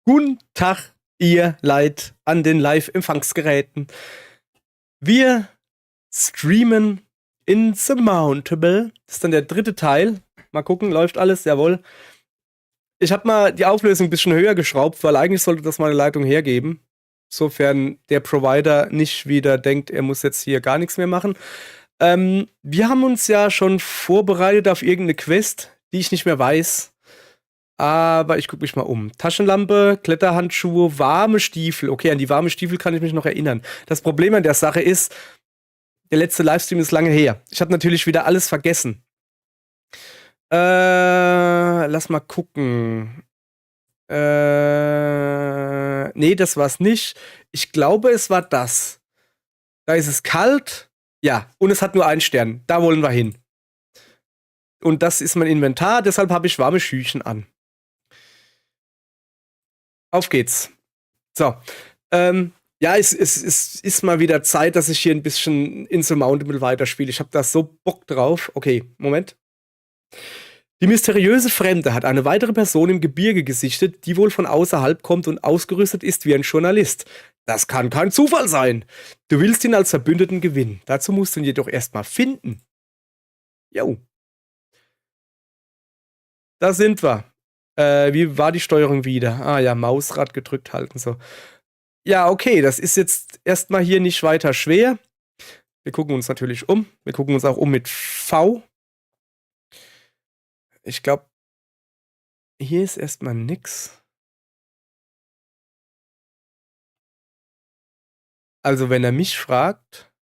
Guten Tag, ihr Leid an den Live-Empfangsgeräten. Wir streamen Insurmountable. Das ist dann der dritte Teil. Mal gucken, läuft alles? Jawohl. Ich habe mal die Auflösung ein bisschen höher geschraubt, weil eigentlich sollte das meine Leitung hergeben. Sofern der Provider nicht wieder denkt, er muss jetzt hier gar nichts mehr machen. Wir haben uns ja schon vorbereitet auf irgendeine Quest, die ich nicht mehr weiß. Aber ich gucke mich mal um. Taschenlampe, Kletterhandschuhe, warme Stiefel. Okay, an die warme Stiefel kann ich mich noch erinnern. Das Problem an der Sache ist, der letzte Livestream ist lange her. Ich habe natürlich wieder alles vergessen. Lass mal gucken. Nee, das war's nicht. Ich glaube, es war das. Da ist es kalt. Ja, und es hat nur einen Stern. Da wollen wir hin. Und das ist mein Inventar, deshalb habe ich warme Schüchen an. Auf geht's. So. Ja, es ist mal wieder Zeit, dass ich hier ein bisschen Insurmountable weiterspiele. Ich habe da so Bock drauf. Okay, Moment. Die mysteriöse Fremde hat eine weitere Person im Gebirge gesichtet, die wohl von außerhalb kommt und ausgerüstet ist wie ein Journalist. Das kann kein Zufall sein. Du willst ihn als Verbündeten gewinnen. Dazu musst du ihn jedoch erstmal finden. Jo. Da sind wir. Wie war die Steuerung wieder? Ah ja, Mausrad gedrückt halten, so. Ja, okay, das ist jetzt erstmal hier nicht weiter schwer. Wir gucken uns natürlich um. Wir gucken uns auch um mit V. Ich glaube, hier ist erstmal nix. Also, wenn er mich fragt,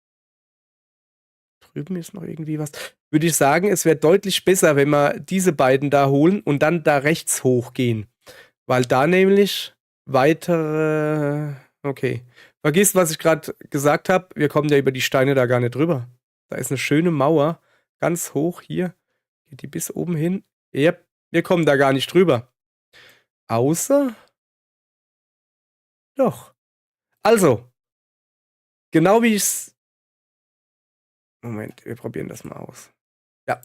drüben ist noch irgendwie was, würde ich sagen, es wäre deutlich besser, wenn wir diese beiden da holen und dann da rechts hochgehen. Weil da nämlich weitere. Okay. Vergiss, was ich gerade gesagt habe. Wir kommen ja über die Steine da gar nicht drüber. Da ist eine schöne Mauer. Ganz hoch hier. Geht die bis oben hin? Yep. Wir kommen da gar nicht drüber. Außer. Doch. Also. Genau wie ich's. Moment, wir probieren das mal aus. Ja.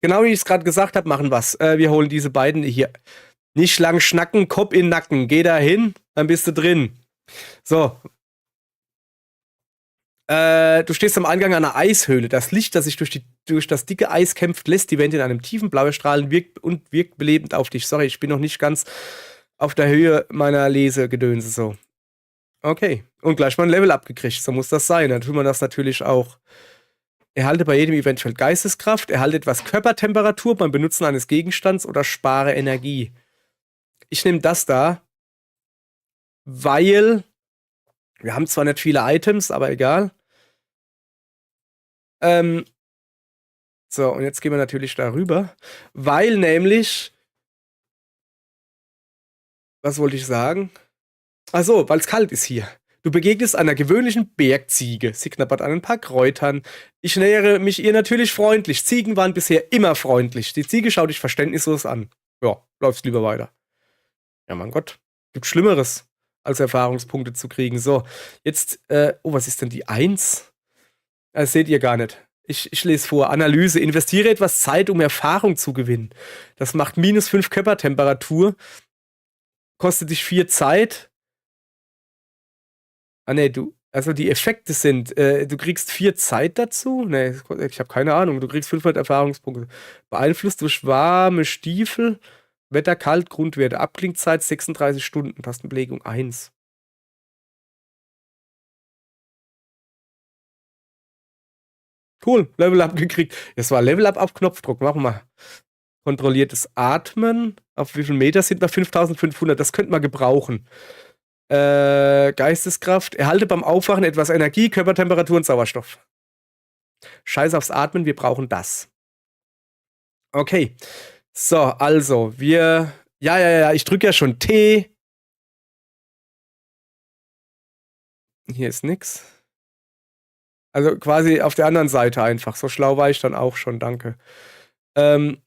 Genau wie ich es gerade gesagt habe, machen wir's. Wir holen diese beiden hier. Nicht lang schnacken, Kopf in den Nacken. Geh da hin, dann bist du drin. So. Du stehst am Eingang einer Eishöhle. Das Licht, das sich durch das dicke Eis kämpft, lässt die Wände in einem tiefen Blau erstrahlen und wirkt belebend auf dich. Sorry, ich bin noch nicht ganz auf der Höhe meiner Lesegedönse so. Okay. Und gleich mal ein Level abgekriegt. So muss das sein. Dann tut man das natürlich auch. Erhalte bei jedem Eventfeld Geisteskraft, erhalte etwas Körpertemperatur beim Benutzen eines Gegenstands oder spare Energie. Ich nehme das da, weil wir haben zwar nicht viele Items, aber egal. So, und jetzt gehen wir natürlich darüber, weil nämlich, was wollte ich sagen? Achso, weil es kalt ist hier. Du begegnest einer gewöhnlichen Bergziege. Sie knabbert an ein paar Kräutern. Ich nähere mich ihr natürlich freundlich. Ziegen waren bisher immer freundlich. Die Ziege schaut dich verständnislos an. Ja, läufst lieber weiter. Ja, mein Gott. Gibt Schlimmeres, als Erfahrungspunkte zu kriegen. So, jetzt, oh, was ist denn die 1? Das seht ihr gar nicht. Ich lese vor. Analyse. Investiere etwas Zeit, um Erfahrung zu gewinnen. Das macht -5 Körpertemperatur. Kostet dich 4 Zeit. Ah, nee, also die Effekte sind, du kriegst 4 Zeit dazu? Nee, ich habe keine Ahnung. Du kriegst 500 Erfahrungspunkte. Beeinflusst durch warme Stiefel. Wetter kalt, Grundwerte. Abklingzeit 36 Stunden. Tastenbelegung 1. Cool, Level Up gekriegt. Das war Level Up auf Knopfdruck. Machen wir. Kontrolliertes Atmen. Auf wie viel Meter sind wir? 5500. Das könnte man gebrauchen. Geisteskraft. Erhalte beim Aufwachen etwas Energie, Körpertemperatur und Sauerstoff. Scheiß aufs Atmen, wir brauchen das. Okay. So, also, wir. Ja, ich drücke ja schon T. Hier ist nix. Also quasi auf der anderen Seite einfach. So schlau war ich dann auch schon, danke. Was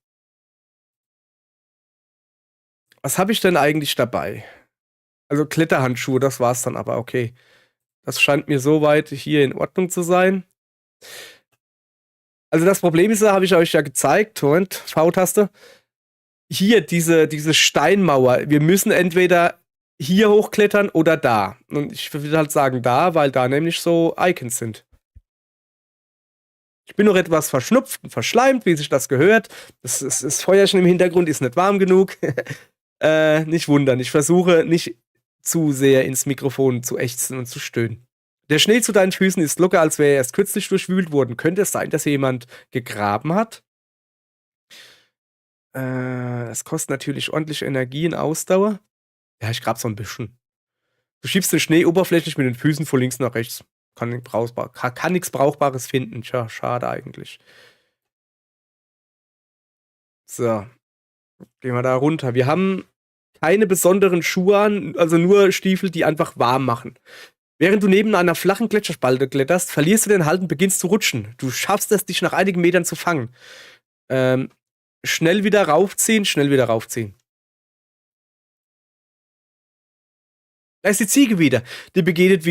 habe ich denn eigentlich dabei? Also Kletterhandschuhe, das war's dann aber, okay. Das scheint mir soweit hier in Ordnung zu sein. Also das Problem ist, habe ich euch ja gezeigt, Moment, V-Taste. Hier, diese Steinmauer. Wir müssen entweder hier hochklettern oder da. Und ich würde halt sagen da, weil da nämlich so Icons sind. Ich bin noch etwas verschnupft und verschleimt, wie sich das gehört. Das Feuerchen im Hintergrund ist nicht warm genug. Nicht wundern, ich versuche nicht zu sehr ins Mikrofon zu ächzen und zu stöhnen. Der Schnee zu deinen Füßen ist locker, als wäre er erst kürzlich durchwühlt worden. Könnte es sein, dass hier jemand gegraben hat? Das kostet natürlich ordentlich Energie und Ausdauer. Ja, ich grab so ein bisschen. Du schiebst den Schnee oberflächlich mit den Füßen von links nach rechts. Kann nichts Brauchbares finden. Tja, schade eigentlich. So, gehen wir da runter. Wir haben keine besonderen Schuhe an, also nur Stiefel, die einfach warm machen. Während du neben einer flachen Gletscherspalte kletterst, verlierst du den Halt und beginnst zu rutschen. Du schaffst es, dich nach einigen Metern zu fangen. Ähm, schnell wieder raufziehen, schnell wieder raufziehen. Da ist die Ziege wieder. Dir begegnet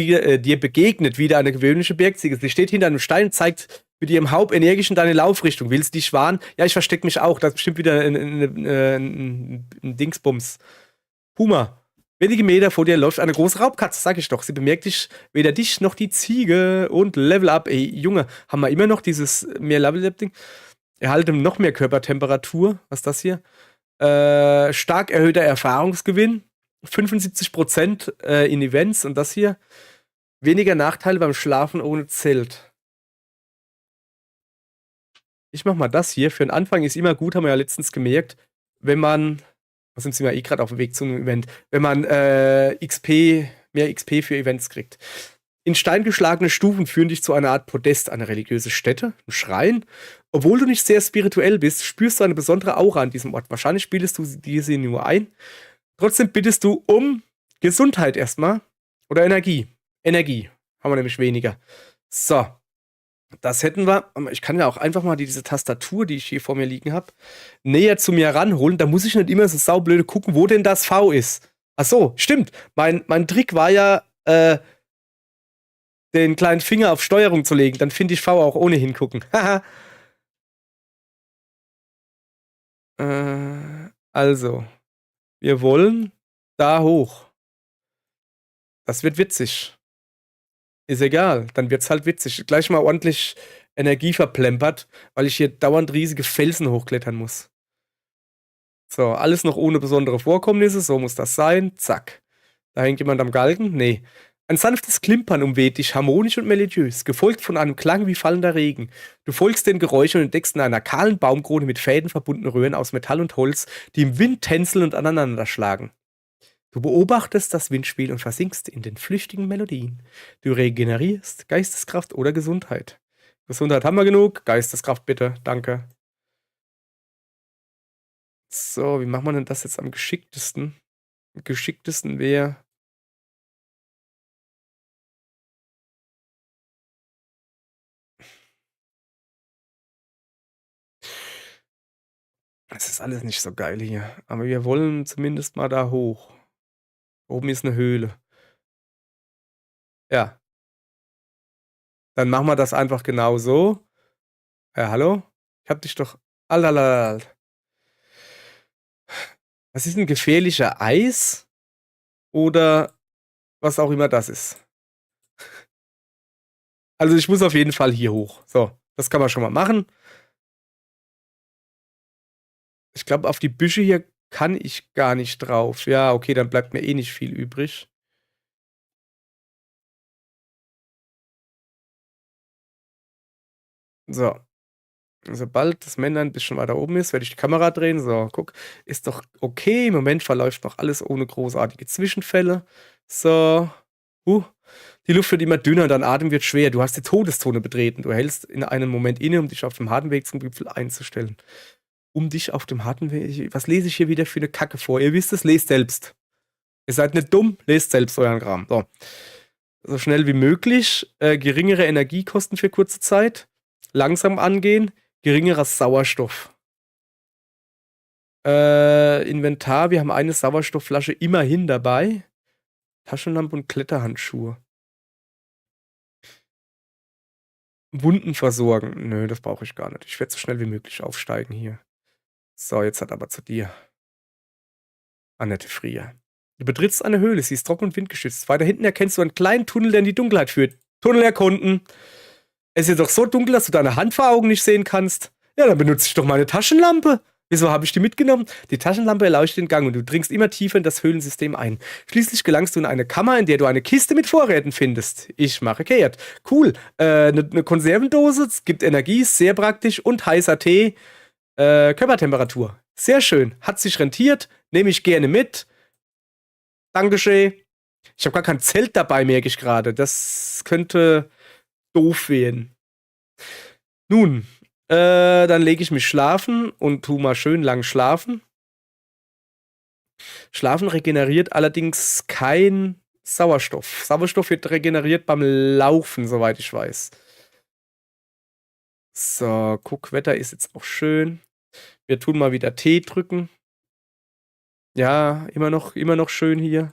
wieder eine gewöhnliche Bergziege. Sie steht hinter einem Stein und zeigt mit ihrem Haupt energisch in deine Laufrichtung. Willst du dich warnen? Ja, ich verstecke mich auch. Das ist bestimmt wieder ein Dingsbums. Puma. Wenige Meter vor dir läuft eine große Raubkatze, sag ich doch. Sie bemerkt weder dich noch die Ziege und Level up. Ey, Junge, haben wir immer noch dieses mehr Level-Up-Ding? Erhalte noch mehr Körpertemperatur. Was ist das hier? Stark erhöhter Erfahrungsgewinn. 75% in Events und das hier. Weniger Nachteile beim Schlafen ohne Zelt. Ich mach mal das hier. Für den Anfang ist immer gut, haben wir ja letztens gemerkt, wenn man, was sind wir gerade auf dem Weg zu einem Event, wenn man mehr XP für Events kriegt. In Stein geschlagene Stufen führen dich zu einer Art Podest, eine religiöse Stätte, ein Schrein. Obwohl du nicht sehr spirituell bist, spürst du eine besondere Aura an diesem Ort. Wahrscheinlich bildest du diese nur ein. Trotzdem bittest du um Gesundheit erstmal oder Energie. Energie haben wir nämlich weniger. So, das hätten wir. Ich kann ja auch einfach mal diese Tastatur, die ich hier vor mir liegen habe, näher zu mir ranholen. Da muss ich nicht immer so saublöde gucken, wo denn das V ist. Ach so, stimmt. Mein Trick war ja, den kleinen Finger auf Steuerung zu legen. Dann finde ich V auch ohne hingucken. Haha. Also, wir wollen da hoch. Das wird witzig. Ist egal, dann wird's halt witzig. Gleich mal ordentlich Energie verplempert, weil ich hier dauernd riesige Felsen hochklettern muss. So, alles noch ohne besondere Vorkommnisse, so muss das sein. Zack. Da hängt jemand am Galgen? Nee. Ein sanftes Klimpern umweht dich, harmonisch und melodiös, gefolgt von einem Klang wie fallender Regen. Du folgst den Geräuschen und entdeckst in einer kahlen Baumkrone mit Fäden verbundene Röhren aus Metall und Holz, die im Wind tänzeln und aneinanderschlagen. Du beobachtest das Windspiel und versinkst in den flüchtigen Melodien. Du regenerierst Geisteskraft oder Gesundheit. Gesundheit haben wir genug, Geisteskraft bitte, danke. So, wie macht man denn das jetzt am geschicktesten? Am geschicktesten wäre. Es ist alles nicht so geil hier. Aber wir wollen zumindest mal da hoch. Oben ist eine Höhle. Ja, dann machen wir das einfach genau so. Ja, hallo? Ich hab dich doch. Alalal. Was ist ein gefährlicher Eis? Oder was auch immer das ist. Also ich muss auf jeden Fall hier hoch. So, das kann man schon mal machen. Ich glaube, auf die Büsche hier kann ich gar nicht drauf. Ja, okay, dann bleibt mir eh nicht viel übrig. So, sobald das Männlein ein bisschen weiter oben ist, werde ich die Kamera drehen. So, guck, ist doch okay. Im Moment verläuft noch alles ohne großartige Zwischenfälle. So, die Luft wird immer dünner, dein Atem wird schwer. Du hast die Todeszone betreten. Du hältst in einem Moment inne, um dich auf dem harten Weg zum Gipfel einzustellen. Um dich auf dem harten Weg. Was lese ich hier wieder für eine Kacke vor? Ihr wisst es, lest selbst. Ihr seid nicht dumm, lest selbst euren Kram. So schnell wie möglich. Geringere Energiekosten für kurze Zeit. Langsam angehen. Geringerer Sauerstoff. Inventar, wir haben eine Sauerstoffflasche immerhin dabei. Taschenlampe und Kletterhandschuhe. Wunden versorgen. Nö, das brauche ich gar nicht. Ich werde so schnell wie möglich aufsteigen hier. So, jetzt hat aber zu dir. Annette Frier. Du betrittst eine Höhle, sie ist trocken und windgeschützt. Weiter hinten erkennst du einen kleinen Tunnel, der in die Dunkelheit führt. Tunnel erkunden. Es ist doch so dunkel, dass du deine Hand vor Augen nicht sehen kannst. Ja, dann benutze ich doch meine Taschenlampe. Wieso habe ich die mitgenommen? Die Taschenlampe erleuchtet den Gang und du dringst immer tiefer in das Höhlensystem ein. Schließlich gelangst du in eine Kammer, in der du eine Kiste mit Vorräten findest. Ich mache kehrt. Cool. Eine Konservendose, es gibt Energie, ist sehr praktisch und heißer Tee. Körpertemperatur. Sehr schön. Hat sich rentiert. Nehme ich gerne mit. Dankeschön. Ich habe gar kein Zelt dabei, merke ich gerade. Das könnte doof werden. Nun, dann lege ich mich schlafen und tu mal schön lang schlafen. Schlafen regeneriert allerdings kein Sauerstoff. Sauerstoff wird regeneriert beim Laufen, soweit ich weiß. So, guck, Wetter ist jetzt auch schön. Wir tun mal wieder Tee drücken. Ja, immer noch schön hier.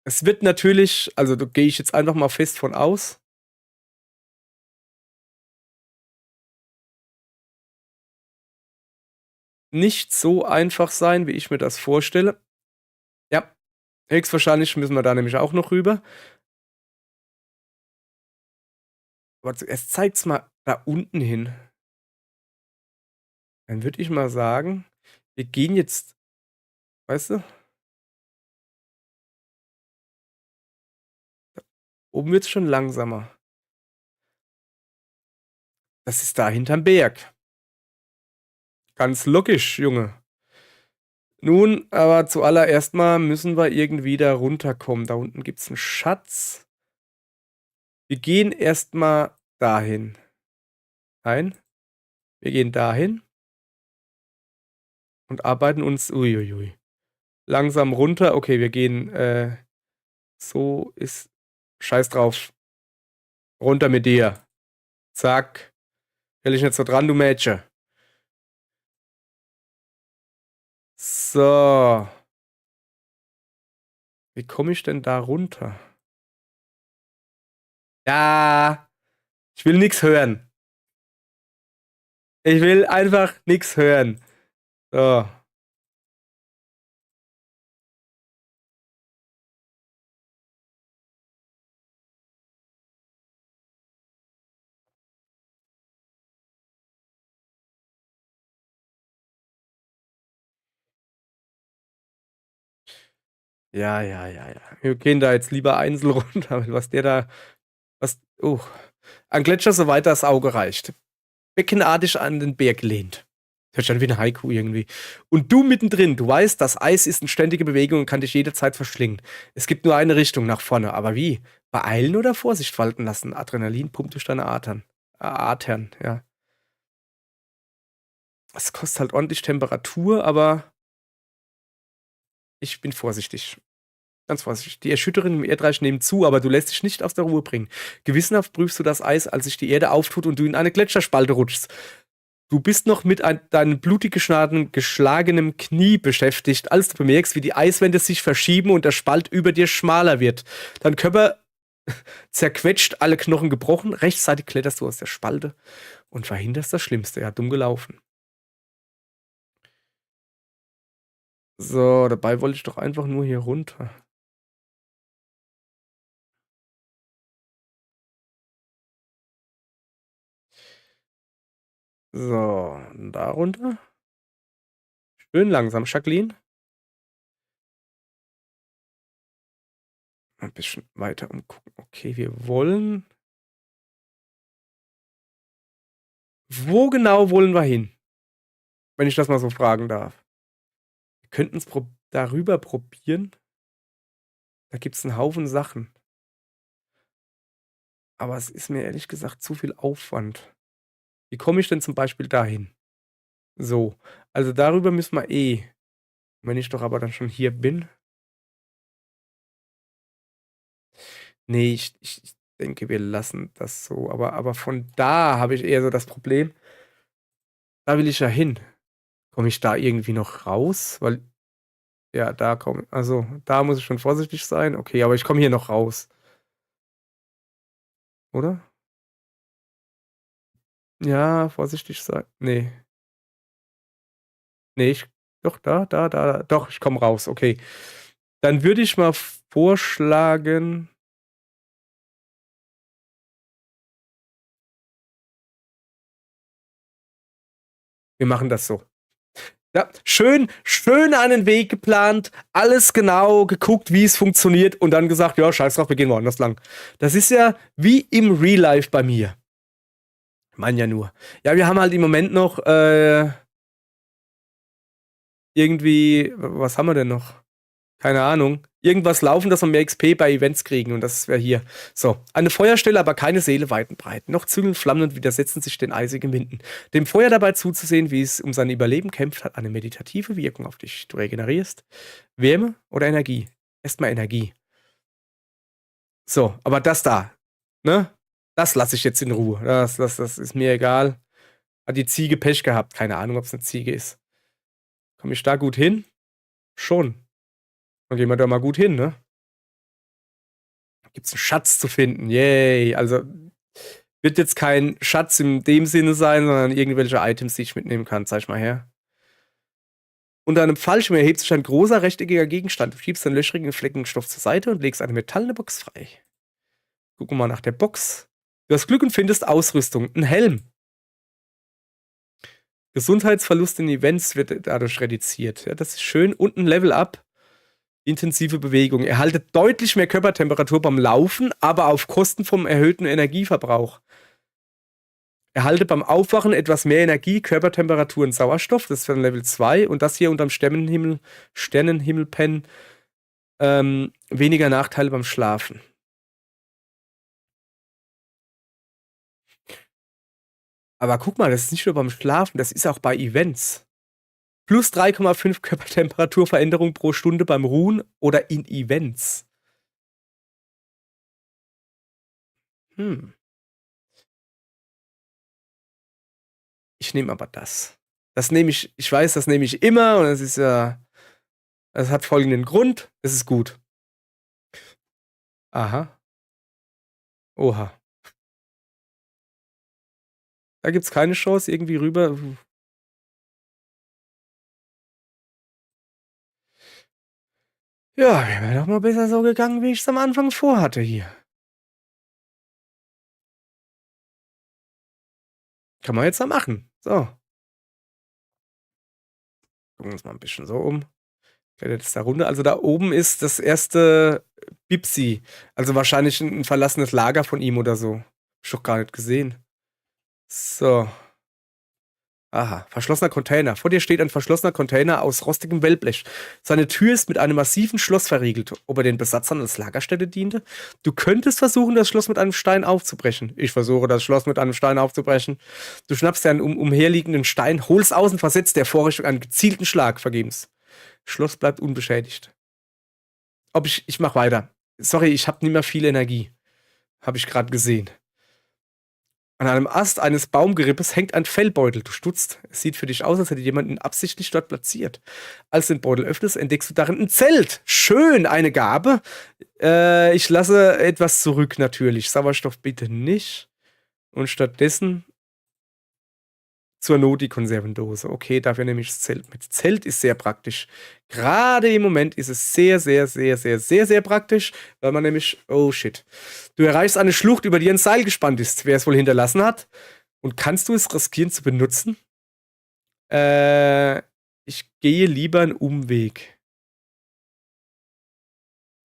Es wird natürlich, also da gehe ich jetzt einfach mal fest von aus. Nicht so einfach sein, wie ich mir das vorstelle. Ja, höchstwahrscheinlich müssen wir da nämlich auch noch rüber. Aber zuerst zeigt's mal da unten hin. Dann würde ich mal sagen, wir gehen jetzt, weißt du, oben wird's schon langsamer. Das ist da hinterm Berg. Ganz logisch, Junge. Nun, aber zuallererst mal müssen wir irgendwie da runterkommen. Da unten gibt's einen Schatz. Wir gehen erstmal dahin. Nein, wir gehen dahin und arbeiten uns, uiuiui, langsam runter. Okay, wir gehen, so ist, scheiß drauf. Runter mit dir. Zack. Will ich nicht so dran, du Mädchen. So. Wie komme ich denn da runter? Ja, ich will nix hören. Ich will einfach nix hören. So. Ja, ja, ja, ja. Wir gehen da jetzt lieber einzeln runter, was der da, was, oh. Ein Gletscher, soweit das Auge reicht. Beckenartig an den Berg lehnt. Hört sich an wie ein Haiku irgendwie. Und du mittendrin, du weißt, das Eis ist in ständiger Bewegung und kann dich jederzeit verschlingen. Es gibt nur eine Richtung nach vorne, aber wie? Beeilen oder Vorsicht walten lassen? Adrenalin pumpt durch deine Adern. Adern, ja. Es kostet halt ordentlich Temperatur, aber ich bin vorsichtig. Ganz vorsichtig. Die Erschütterungen im Erdreich nehmen zu, aber du lässt dich nicht aus der Ruhe bringen. Gewissenhaft prüfst du das Eis, als sich die Erde auftut und du in eine Gletscherspalte rutschst. Du bist noch mit deinem blutig geschlagenem Knie beschäftigt, als du bemerkst, wie die Eiswände sich verschieben und der Spalt über dir schmaler wird. Dein Körper zerquetscht, alle Knochen gebrochen. Rechtzeitig kletterst du aus der Spalte und verhinderst das Schlimmste. Ja, dumm gelaufen. So, dabei wollte ich doch einfach nur hier runter. So, da runter. Schön langsam, Jacqueline. Ein bisschen weiter umgucken. Okay, wir wollen. Wo genau wollen wir hin? Wenn ich das mal so fragen darf. Wir könnten es darüber probieren. Da gibt es einen Haufen Sachen. Aber es ist mir ehrlich gesagt zu viel Aufwand. Wie komme ich denn zum Beispiel dahin? So, also darüber müssen wir eh. Wenn ich doch aber dann schon hier bin. Nee, ich denke, wir lassen das so. Aber von da habe ich eher so das Problem. Da will ich ja hin. Komme ich da irgendwie noch raus? Weil, ja, da komme also, da muss ich schon vorsichtig sein. Okay, aber ich komme hier noch raus, oder? Ja, vorsichtig sein. Nee. Nee, ich Doch, da. Doch, ich komme raus. Okay. Dann würde ich mal vorschlagen. Wir machen das so. Ja, schön einen Weg geplant, alles genau geguckt, wie es funktioniert und dann gesagt, ja, scheiß drauf, wir gehen woanders lang. Das ist ja wie im Real Life bei mir. Ich meine ja nur. Ja, wir haben halt im Moment noch irgendwie, was haben wir denn noch? Keine Ahnung. Irgendwas laufen, dass wir mehr XP bei Events kriegen und das wäre hier. So, eine Feuerstelle, aber keine Seele weit und breit. Noch züngeln Flammen und widersetzen sich den eisigen Winden. Dem Feuer dabei zuzusehen, wie es um sein Überleben kämpft, hat eine meditative Wirkung auf dich. Du regenerierst Wärme oder Energie. Erstmal Energie. So, aber das da, ne? Das lasse ich jetzt in Ruhe. Das ist mir egal. Hat die Ziege Pech gehabt. Keine Ahnung, ob es eine Ziege ist. Komme ich da gut hin? Schon. Dann gehen wir da mal gut hin, ne? Gibt's einen Schatz zu finden? Yay. Also wird jetzt kein Schatz in dem Sinne sein, sondern irgendwelche Items, die ich mitnehmen kann. Zeig ich mal her. Unter einem Fallschirm erhebt sich ein großer rechteckiger Gegenstand. Du schiebst den löchrigen Flecken Stoff zur Seite und legst eine metallene Box frei. Gucken wir mal nach der Box. Du hast Glück und findest Ausrüstung. Ein Helm. Gesundheitsverlust in Events wird dadurch reduziert. Ja, das ist schön. Und ein Level-Up. Intensive Bewegung. Erhaltet deutlich mehr Körpertemperatur beim Laufen, aber auf Kosten vom erhöhten Energieverbrauch. Erhalte beim Aufwachen etwas mehr Energie, Körpertemperatur und Sauerstoff. Das ist dann Level 2. Und das hier unterm Sternenhimmelpen. Weniger Nachteile beim Schlafen. Aber guck mal, das ist nicht nur beim Schlafen, das ist auch bei Events. Plus 3,5 Körpertemperaturveränderung pro Stunde beim Ruhen oder in Events. Ich nehme aber das. Das nehme ich weiß, das nehme ich immer und es ist ja, es hat folgenden Grund, es ist gut. Aha. Oha. Da gibt's keine Chance, irgendwie rüber. Ja, wäre doch mal besser so gegangen, wie ich es am Anfang vorhatte hier. Kann man jetzt mal machen. So. Gucken wir uns mal ein bisschen so um. Klettert es da runter. Also da oben ist das erste Bipsi. Also wahrscheinlich ein verlassenes Lager von ihm oder so. Hab ich doch gar nicht gesehen. So. Aha, verschlossener Container. Vor dir steht ein verschlossener Container aus rostigem Wellblech. Seine Tür ist mit einem massiven Schloss verriegelt. Ob er den Besatzern als Lagerstätte diente? Du könntest versuchen, das Schloss mit einem Stein aufzubrechen. Ich versuche, das Schloss mit einem Stein aufzubrechen. Du schnappst dir einen umherliegenden Stein, holst aus und versetzt der Vorrichtung einen gezielten Schlag vergebens. Schloss bleibt unbeschädigt. Ich mach weiter. Sorry, ich habe nicht mehr viel Energie. Habe ich gerade gesehen. An einem Ast eines Baumgerippes hängt ein Fellbeutel. Du stutzt. Es sieht für dich aus, als hätte jemand ihn absichtlich dort platziert. Als du den Beutel öffnest, entdeckst du darin ein Zelt. Schön, eine Gabe. Ich lasse etwas zurück, natürlich. Sauerstoff bitte nicht. Und stattdessen zur Not die Konservendose. Okay, dafür nehme ich das Zelt mit. Zelt ist sehr praktisch. Gerade im Moment ist es sehr, sehr, sehr, sehr, sehr, sehr praktisch, weil man nämlich, oh shit. Du erreichst eine Schlucht, über die ein Seil gespannt ist, wer es wohl hinterlassen hat. Und kannst du es riskieren zu benutzen? Ich gehe lieber einen Umweg.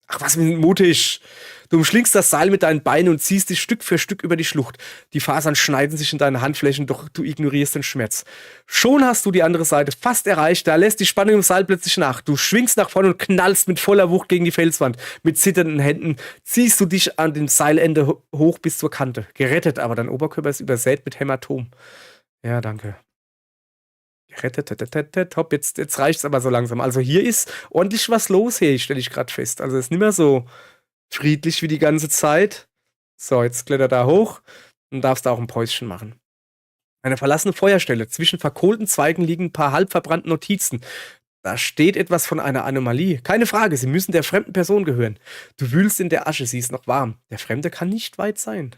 Ach, was mutig. Du umschlingst das Seil mit deinen Beinen und ziehst dich Stück für Stück über die Schlucht. Die Fasern schneiden sich in deine Handflächen, doch du ignorierst den Schmerz. Schon hast du die andere Seite fast erreicht, da lässt die Spannung im Seil plötzlich nach. Du schwingst nach vorne und knallst mit voller Wucht gegen die Felswand. Mit zitternden Händen ziehst du dich an dem Seilende hoch bis zur Kante. Gerettet, aber dein Oberkörper ist übersät mit Hämatom. Ja, danke. Gerettet, hopp, jetzt reicht's aber so langsam. Also hier ist ordentlich was los hier, stelle ich gerade fest. Also es ist nicht mehr so friedlich wie die ganze Zeit. So, jetzt kletter da hoch und darfst da auch ein Päuschen machen. Eine verlassene Feuerstelle. Zwischen verkohlten Zweigen liegen ein paar halb verbrannte Notizen. Da steht etwas von einer Anomalie. Keine Frage, sie müssen der fremden Person gehören. Du wühlst in der Asche, sie ist noch warm. Der Fremde kann nicht weit sein.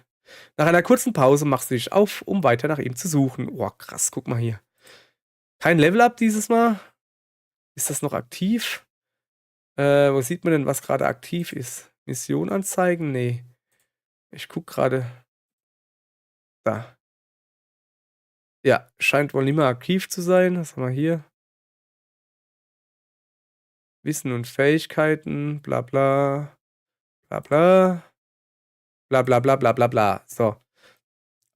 Nach einer kurzen Pause machst du dich auf, um weiter nach ihm zu suchen. Oh, krass, guck mal hier. Kein Level-Up dieses Mal. Ist das noch aktiv? Wo sieht man denn, was gerade aktiv ist? Mission anzeigen? Nee. Ich guck gerade. Da. Ja, scheint wohl nicht mehr aktiv zu sein. Was haben wir hier? Wissen und Fähigkeiten, bla bla. Bla bla. Bla bla bla bla bla bla. So.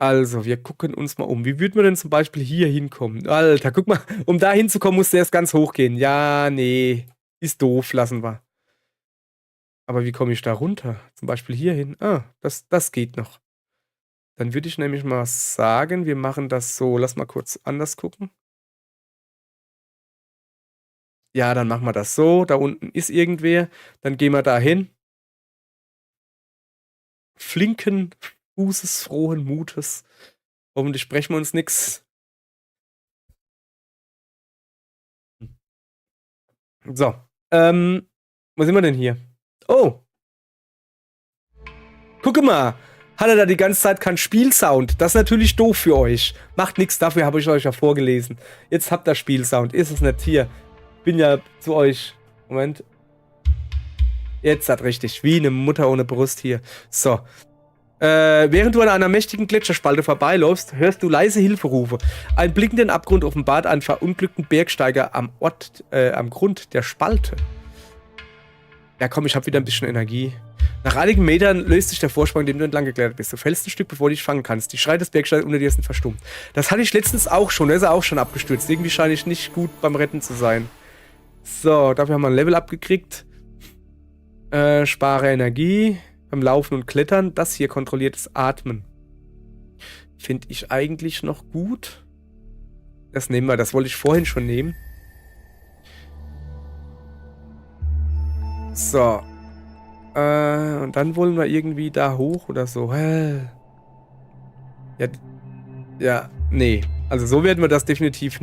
Also, wir gucken uns mal um. Wie würden wir denn zum Beispiel hier hinkommen? Alter, guck mal, um da hinzukommen, musst du erst ganz hoch gehen. Ja, nee. Ist doof, lassen wir. Aber wie komme ich da runter? Zum Beispiel hier hin. Ah, das geht noch. Dann würde ich nämlich mal sagen, wir machen das so. Lass mal kurz anders gucken. Ja, dann machen wir das so. Da unten ist irgendwer. Dann gehen wir da hin. Flinken Fußes, frohen Mutes. Hoffentlich sprechen wir uns nichts. So. Wo sind wir denn hier? Oh. Gucke mal. Hat er da die ganze Zeit keinen Spielsound? Das ist natürlich doof für euch. Macht nichts, dafür habe ich euch ja vorgelesen. Jetzt habt ihr Spielsound. Ist es nicht hier? Bin ja zu euch. Moment. Jetzt hat richtig. Wie eine Mutter ohne Brust hier. So. Während du an einer mächtigen Gletscherspalte vorbeiläufst, hörst du leise Hilferufe. Ein Blick in den Abgrund offenbart einen verunglückten Bergsteiger am Grund der Spalte. Ja komm, ich habe wieder ein bisschen Energie. Nach einigen Metern löst sich der Vorsprung, dem du entlang geklettert bist. Du fällst ein Stück, bevor du dich fangen kannst. Die Schreie des Bergsteigers unter dir sind verstummt. Das hatte ich letztens auch schon. Da ist er auch schon abgestürzt. Irgendwie scheine ich nicht gut beim Retten zu sein. So, dafür haben wir ein Level abgekriegt. Spare Energie. Beim Laufen und Klettern. Das hier kontrolliertes Atmen. Finde ich eigentlich noch gut. Das nehmen wir. Das wollte ich vorhin schon nehmen. So. Und dann wollen wir irgendwie da hoch oder so. Ja, nee. Also so werden wir das definitiv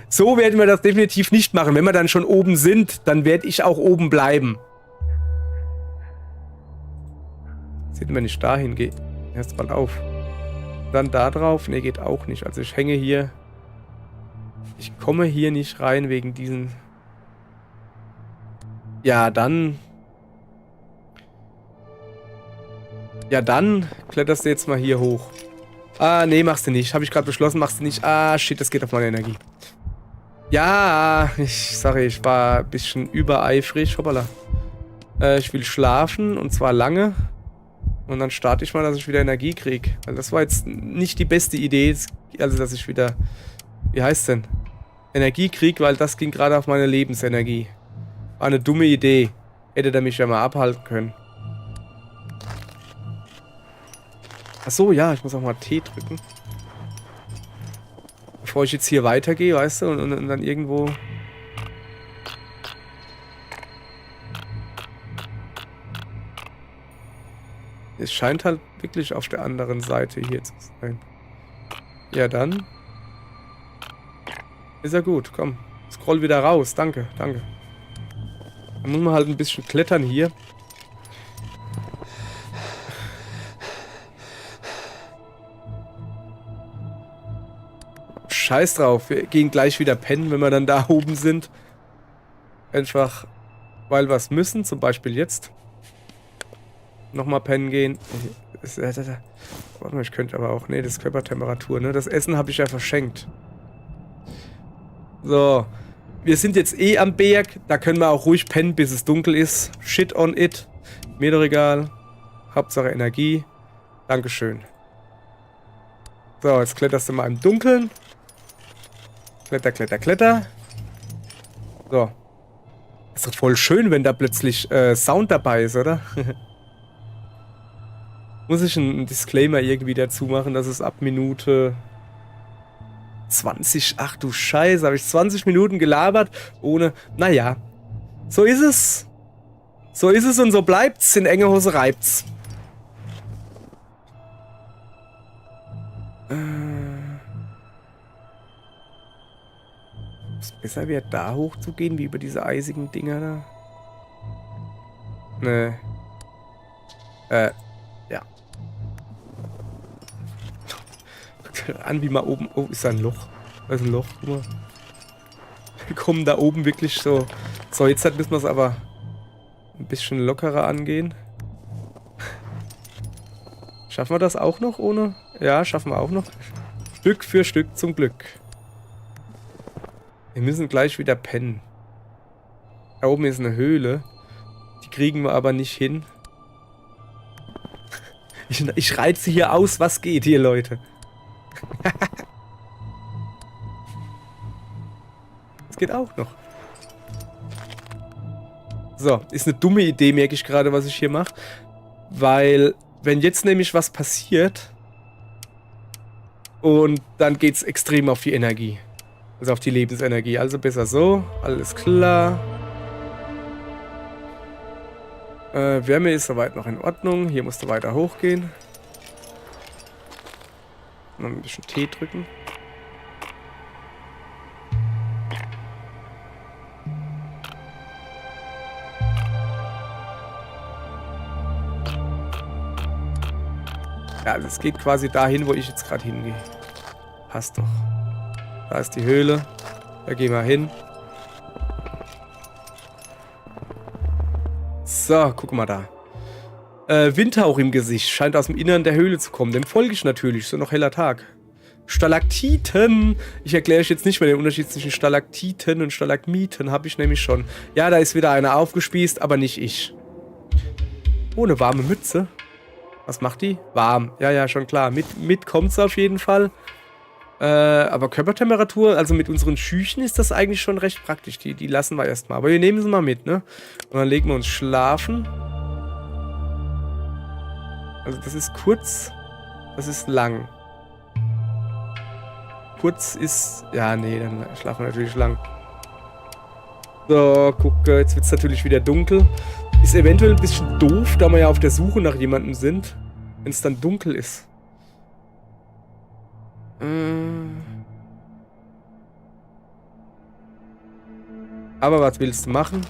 so werden wir das definitiv nicht machen. Wenn wir dann schon oben sind, dann werde ich auch oben bleiben. Sieht man, wenn ich dahin gehe. Erst mal auf. Dann da drauf. Nee, geht auch nicht. Also ich hänge hier. Ich komme hier nicht rein wegen diesen... Ja, dann kletterst du jetzt mal hier hoch. Ah, nee, machst du nicht. Habe ich gerade beschlossen, machst du nicht. Ah, shit, das geht auf meine Energie. Ja, ich war ein bisschen übereifrig. Hoppala. Ich will schlafen, und zwar lange. Und dann starte ich mal, dass ich wieder Energie kriege. Weil das war jetzt nicht die beste Idee. Also, dass ich wieder... Wie heißt denn? Energie kriege, weil das ging gerade auf meine Lebensenergie. War eine dumme Idee. Hätte der mich ja mal abhalten können. Achso, ja, ich muss auch mal T drücken. Bevor ich jetzt hier weitergehe, weißt du, und dann irgendwo... Es scheint halt wirklich auf der anderen Seite hier zu sein. Ja, dann. Ist ja gut, komm. Scroll wieder raus, danke, danke. Dann muss man halt ein bisschen klettern hier. Scheiß drauf, wir gehen gleich wieder pennen, wenn wir dann da oben sind. Einfach, weil wir es müssen, zum Beispiel jetzt. Nochmal pennen gehen. Warte mal, ich könnte aber auch... Nee, das ist Körpertemperatur, ne? Das Essen habe ich ja verschenkt. So. Wir sind jetzt eh am Berg. Da können wir auch ruhig pennen, bis es dunkel ist. Shit on it. Mir doch egal. Hauptsache Energie. Dankeschön. So, jetzt kletterst du mal im Dunkeln. Kletter, kletter, kletter. So. Ist doch voll schön, wenn da plötzlich Sound dabei ist, oder? Muss ich einen Disclaimer irgendwie dazu machen, dass es ab Minute 20... Ach du Scheiße, habe ich 20 Minuten gelabert ohne... Naja. So ist es. So ist es und so bleibt's. In enge Hose reibt's. Es besser wäre, da hochzugehen, wie über diese eisigen Dinger da. Ne. Ja. Guck dir an, wie mal oben... Oh, ist da ein Loch. Da ist ein Loch. Guck mal. bekommen da oben wirklich so... So, jetzt müssen wir es aber ein bisschen lockerer angehen. Schaffen wir das auch noch ohne? Ja, schaffen wir auch noch. Stück für Stück zum Glück. Wir müssen gleich wieder pennen. Da oben ist eine Höhle. Die kriegen wir aber nicht hin. Ich reize hier aus, was geht hier, Leute. Das geht auch noch. So, ist eine dumme Idee, merke ich gerade, was ich hier mache. Weil, wenn jetzt nämlich was passiert und dann geht es extrem auf die Energie. Also auf die Lebensenergie. Also besser so. Alles klar. Wärme ist soweit noch in Ordnung. Hier musst du weiter hochgehen. Noch ein bisschen Tee drücken. Ja, also es geht quasi dahin, wo ich jetzt gerade hingehe. Passt doch. Da ist die Höhle. Da gehen wir hin. So, guck mal da. Windhauch im Gesicht. Scheint aus dem Innern der Höhle zu kommen. Dem folge ich natürlich. So noch heller Tag. Stalaktiten. Ich erkläre euch jetzt nicht mehr den Unterschied zwischen Stalaktiten und Stalagmiten. Habe ich nämlich schon. Ja, da ist wieder einer aufgespießt, aber nicht ich. Oh, eine warme Mütze. Was macht die? Warm. Ja, ja, schon klar. Mit kommt's auf jeden Fall. Aber Körpertemperatur, also mit unseren Schüchen ist das eigentlich schon recht praktisch. Die lassen wir erstmal. Aber wir nehmen sie mal mit, ne? Und dann legen wir uns schlafen. Also das ist kurz. Das ist lang. Kurz ist... Ja, nee, dann schlafen wir natürlich lang. So, guck, jetzt wird es natürlich wieder dunkel. Ist eventuell ein bisschen doof, da wir ja auf der Suche nach jemandem sind. Wenn es dann dunkel ist. Aber was willst du machen?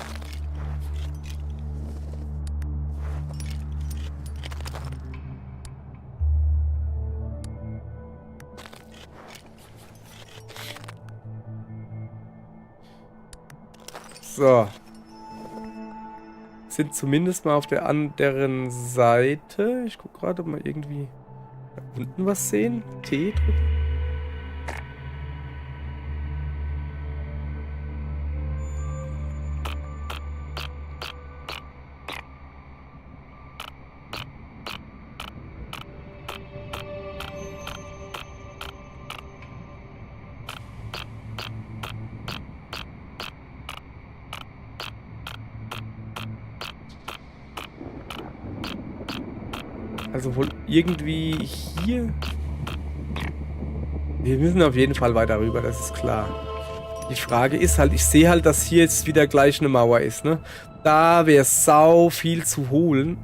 So. Sind zumindest mal auf der anderen Seite. Ich gucke gerade, ob wir irgendwie da unten was sehen. T drücken. Also wohl irgendwie hier. Wir müssen auf jeden Fall weiter rüber, das ist klar. Die Frage ist halt, ich sehe halt, dass hier jetzt wieder gleich eine Mauer ist, ne? Da wäre sau viel zu holen.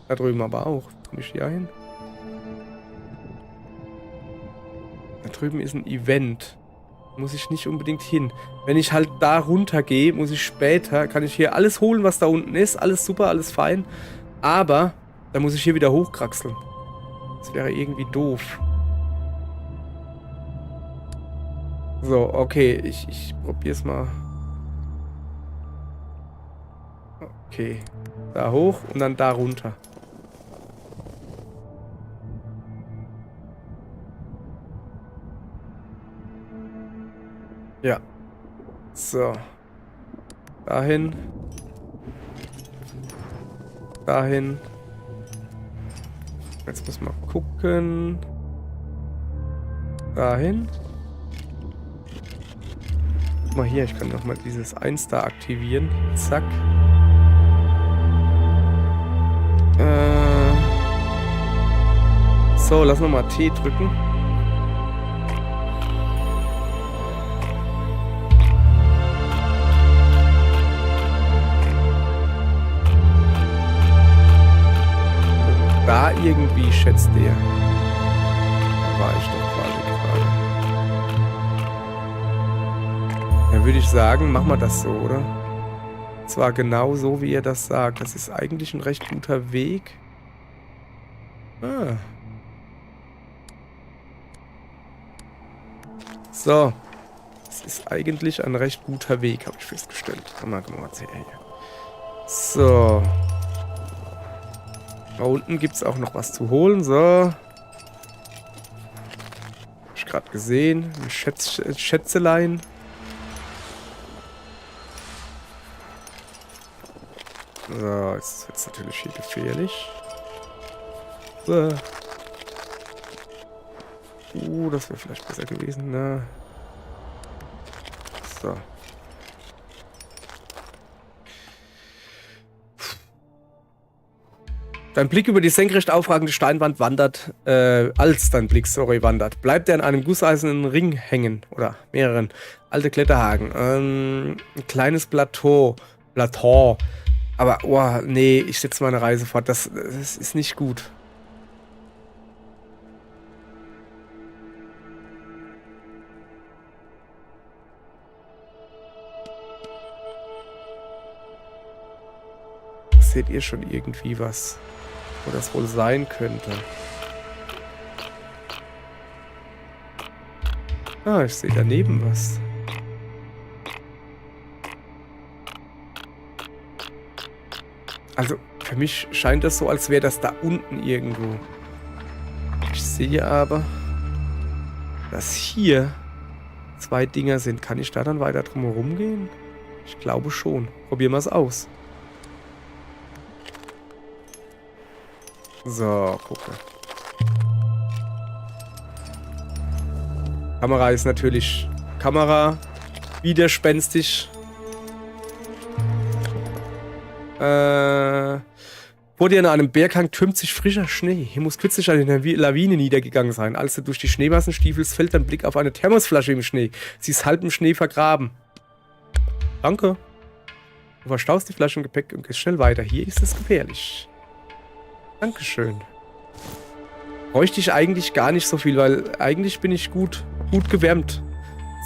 Da drüben aber auch. Komme ich hier hin? Da drüben ist ein Event. Muss ich nicht unbedingt hin. Wenn ich halt da runter gehe, muss ich später, kann ich hier alles holen, was da unten ist. Alles super, alles fein. Aber dann muss ich hier wieder hochkraxeln. Das wäre irgendwie doof. So, okay. Ich probier's mal. Okay. Da hoch und dann da runter. Ja. So. Dahin. Dahin. Jetzt müssen wir gucken. Dahin. Guck mal hier, ich kann nochmal dieses 1 da aktivieren. Zack. So, lass nochmal T drücken. Da irgendwie, schätzt ihr. Da war ich doch quasi gerade. Dann würde ich sagen, machen wir das so, oder? Zwar genau so, wie ihr das sagt. Das ist eigentlich ein recht guter Weg. Ah. So. Das ist eigentlich ein recht guter Weg, habe ich festgestellt. Mal hier. So. Da unten gibt es auch noch was zu holen. So. Hab ich gerade gesehen. Ein Schätzelein. So, jetzt wird es natürlich hier gefährlich. So. Das wäre vielleicht besser gewesen, ne? So. Dein Blick über die senkrecht aufragende Steinwand wandert, wandert, bleibt er in einem gusseisernen Ring hängen, oder mehreren, alte Kletterhaken, ein kleines Plateau, aber, oh, nee, ich setze meine Reise fort, das ist nicht gut. Seht ihr schon irgendwie was, wo das wohl sein könnte? Ah, ich sehe daneben was. Also, für mich scheint das so, als wäre das da unten irgendwo. Ich sehe aber, dass hier 2 Dinger sind. Kann ich da dann weiter drum herum gehen? Ich glaube schon. Probieren wir es aus. So, gucke. Kamera ist natürlich widerspenstisch. Vor dir an einem Berghang türmt sich frischer Schnee. Hier muss kürzlich eine Lawine niedergegangen sein. Als du durch die Schneemassen stiefelst, fällt dein Blick auf eine Thermosflasche im Schnee. Sie ist halb im Schnee vergraben. Danke. Du verstaust die Flasche im Gepäck und gehst schnell weiter. Hier ist es gefährlich. Dankeschön. Bräuchte ich eigentlich gar nicht so viel, weil eigentlich bin ich gut gewärmt.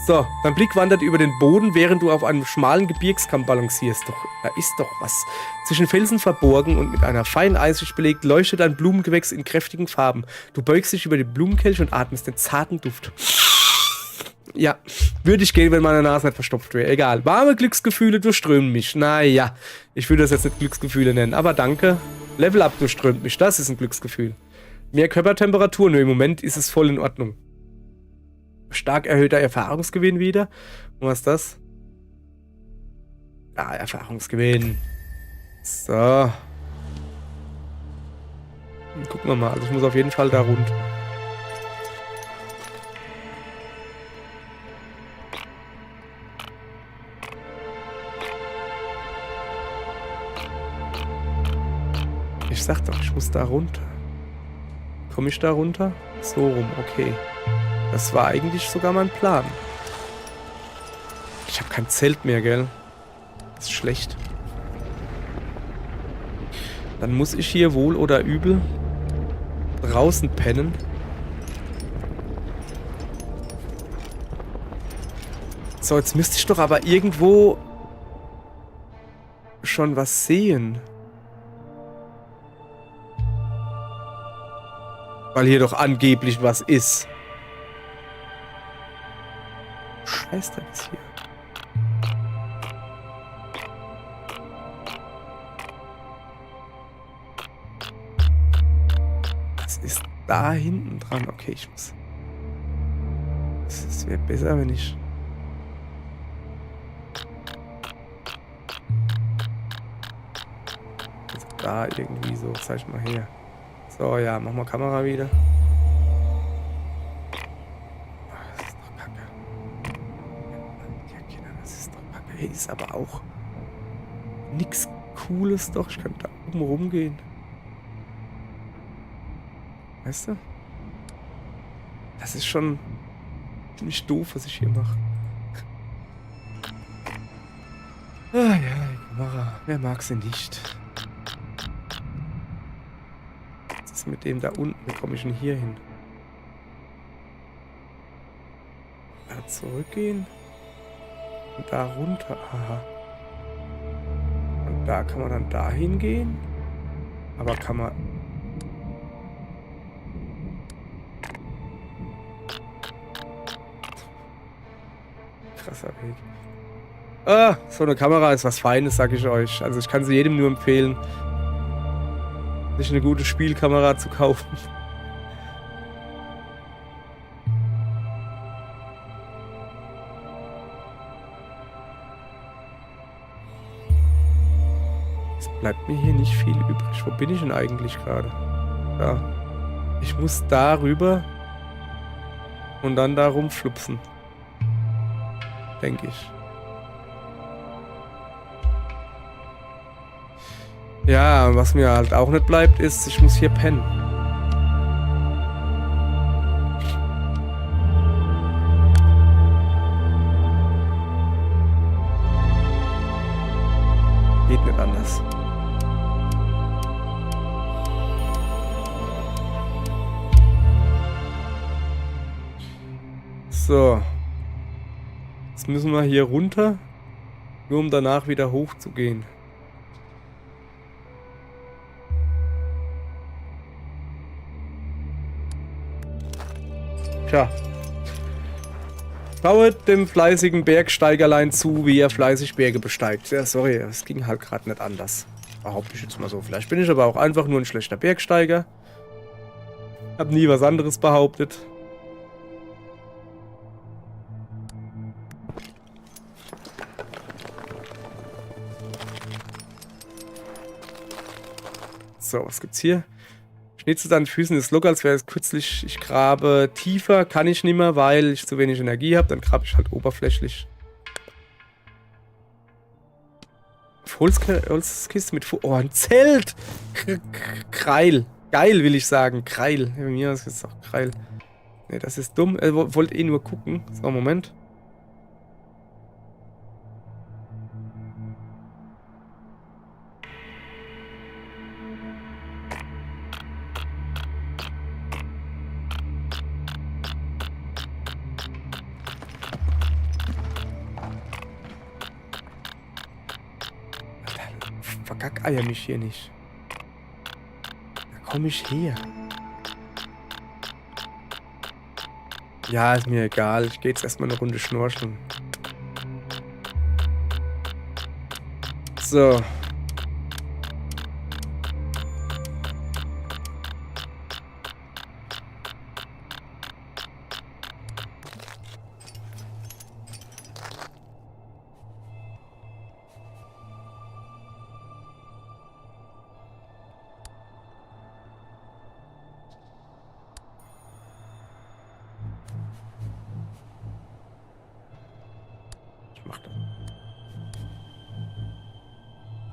So, dein Blick wandert über den Boden, während du auf einem schmalen Gebirgskamm balancierst. Doch, da ist doch was. Zwischen Felsen verborgen und mit einer feinen Eisschicht belegt, leuchtet ein Blumengewächs in kräftigen Farben. Du beugst dich über den Blumenkelch und atmest den zarten Duft. Ja, würde ich gehen, wenn meine Nase nicht verstopft wäre. Egal. Warme Glücksgefühle durchströmen mich. Naja, ich würde das jetzt nicht Glücksgefühle nennen, aber danke. Level Up durchströmt mich. Das ist ein Glücksgefühl. Mehr Körpertemperatur, nur im Moment ist es voll in Ordnung. Stark erhöhter Erfahrungsgewinn wieder. Und was ist das? Ah, Erfahrungsgewinn. So. Gucken wir mal. Also ich muss auf jeden Fall da runter. Ich sag doch, ich muss da runter. Komme ich da runter? So rum, okay. Das war eigentlich sogar mein Plan. Ich habe kein Zelt mehr, gell? Das ist schlecht. Dann muss ich hier wohl oder übel draußen pennen. So, jetzt müsste ich doch aber irgendwo schon was sehen. Weil hier doch angeblich was ist. Scheißdreck ist hier. Was ist da hinten dran? Okay, ich muss... Es wäre besser, wenn ich... Also da irgendwie so, zeig mal her. So, ja, mach mal Kamera wieder. Das ist doch kacke. Ja, Kinder, das ist doch kacke. Hey, ist aber auch nix Cooles doch. Ich könnte da oben rumgehen. Weißt du? Das ist schon ziemlich doof, was ich hier mache. Ah ja, die Kamera. Wer mag sie nicht? Mit dem da unten, wie komme ich denn hier hin? Da zurückgehen und da runter. Aha. Und da kann man dann da hingehen. Aber kann man... krasser Weg. Ah, so eine Kamera ist was Feines, sag ich euch. Also ich kann sie jedem nur empfehlen, sich eine gute Spielkamera zu kaufen. Es bleibt mir hier nicht viel übrig. Wo bin ich denn eigentlich gerade? Da. Ich muss da rüber und dann da rumflupsen. Denke ich. Ja, was mir halt auch nicht bleibt, ist, ich muss hier pennen. Geht nicht anders. So. Jetzt müssen wir hier runter, nur um danach wieder hoch zu gehen. Tja. Schaut dem fleißigen Bergsteigerlein zu, wie er fleißig Berge besteigt. Ja, sorry, es ging halt gerade nicht anders. Behaupte ich jetzt mal so. Vielleicht bin ich aber auch einfach nur ein schlechter Bergsteiger. Hab nie was anderes behauptet. So, was gibt's hier? Schnitzel an den Füßen ist locker, als wäre es kürzlich. Ich grabe tiefer, kann ich nicht mehr, weil ich zu wenig Energie habe. Dann grabe ich halt oberflächlich. Holzkiste mit... Oh, ein Zelt! Kreil. Geil, will ich sagen. Kreil. Bei mir ist jetzt auch Kreil. Ne, das ist dumm. Wollte eh nur gucken. So, Moment. Verkackeier mich hier nicht. Da komme ich her. Ja, ist mir egal. Ich gehe jetzt erstmal eine Runde schnorcheln. So.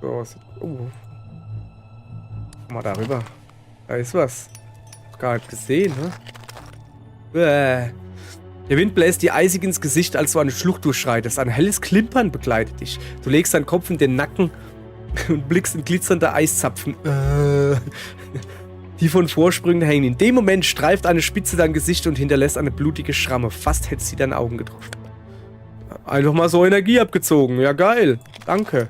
So, was... Oh. Guck mal darüber. Da ist was. Gar nicht gesehen, ne? Bäh. Der Wind bläst dir eisig ins Gesicht, als du eine Schlucht durchschreitest. Ein helles Klimpern begleitet dich. Du legst deinen Kopf in den Nacken und blickst in glitzernde Eiszapfen. Die von Vorsprüngen hängen. In dem Moment streift eine Spitze dein Gesicht und hinterlässt eine blutige Schramme. Fast hätte sie deine Augen getroffen. Einfach mal so Energie abgezogen. Ja, geil. Danke.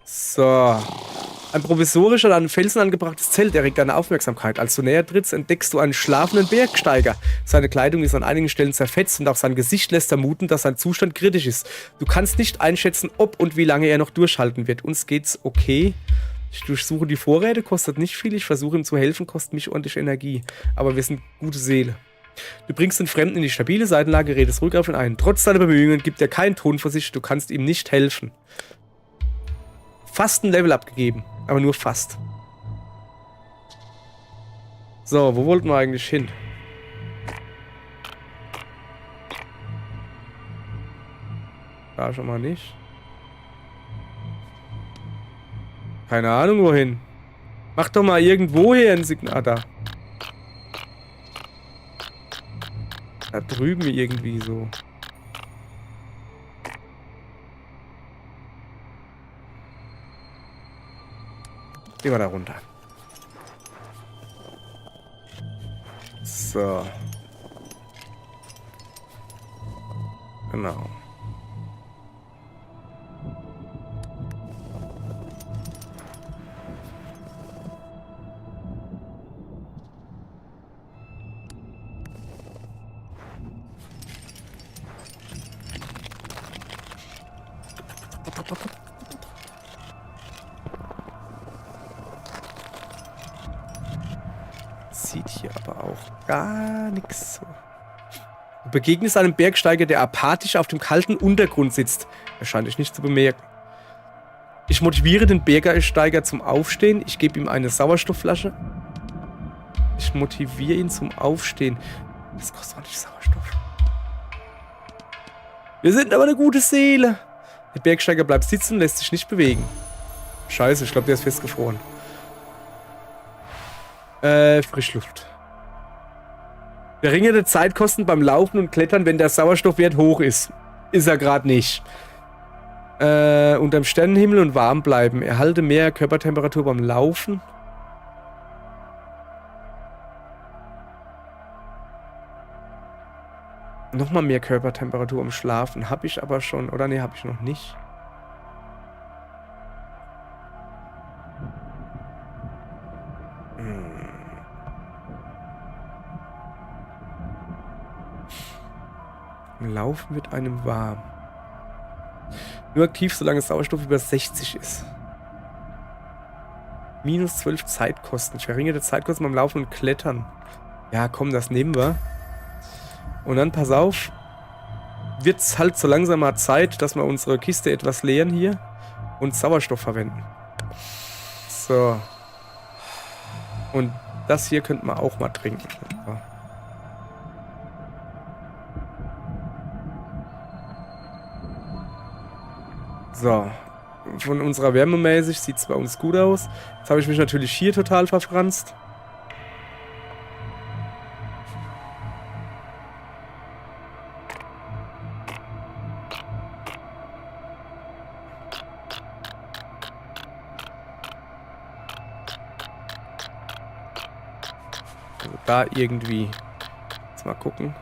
So. Ein provisorisch an einem Felsen angebrachtes Zelt erregt deine Aufmerksamkeit. Als du näher trittst, entdeckst du einen schlafenden Bergsteiger. Seine Kleidung ist an einigen Stellen zerfetzt und auch sein Gesicht lässt vermuten, dass sein Zustand kritisch ist. Du kannst nicht einschätzen, ob und wie lange er noch durchhalten wird. Uns geht's okay. Ich durchsuche die Vorräte, kostet nicht viel. Ich versuche ihm zu helfen, kostet mich ordentlich Energie. Aber wir sind gute Seele. Du bringst den Fremden in die stabile Seitenlage, redest ruhig auf ihn ein. Trotz deiner Bemühungen gibt er keinen Ton vor sich. Du kannst ihm nicht helfen. Fast ein Level abgegeben. Aber nur fast. So, wo wollten wir eigentlich hin? Da schon mal nicht. Keine Ahnung wohin. Mach doch mal irgendwo hier ein Signal. Ah, da. Da drüben irgendwie so. Gehen wir da runter. So. Genau. Sieht hier aber auch gar nichts. Du begegnest einem Bergsteiger, der apathisch auf dem kalten Untergrund sitzt. Er scheint dich nicht zu bemerken. Ich motiviere den Bergsteiger zum Aufstehen. Ich gebe ihm eine Sauerstoffflasche. Ich motiviere ihn zum Aufstehen. Das kostet auch nicht Sauerstoff. Wir sind aber eine gute Seele. Der Bergsteiger bleibt sitzen und lässt sich nicht bewegen. Scheiße, ich glaube, der ist festgefroren. Frischluft. Verringerte Zeitkosten beim Laufen und Klettern, wenn der Sauerstoffwert hoch ist. Ist er gerade nicht. Unterm Sternenhimmel und warm bleiben. Erhalte mehr Körpertemperatur beim Laufen. Nochmal mehr Körpertemperatur beim Schlafen. Habe ich aber schon. Oder nee, habe ich noch nicht. Im Laufen wird einem warm. Nur aktiv, solange Sauerstoff über 60 ist. Minus 12 Zeitkosten. Verringerte Zeitkosten beim Laufen und Klettern. Ja, komm, das nehmen wir. Und dann, pass auf. Wird es halt so langsam mal Zeit, dass wir unsere Kiste etwas leeren hier. Und Sauerstoff verwenden. So. Und das hier könnten wir auch mal trinken. So. Von unserer Wärme mäßig sieht es bei uns gut aus. Jetzt habe ich mich natürlich hier total verfranst. Also da irgendwie. Jetzt mal gucken.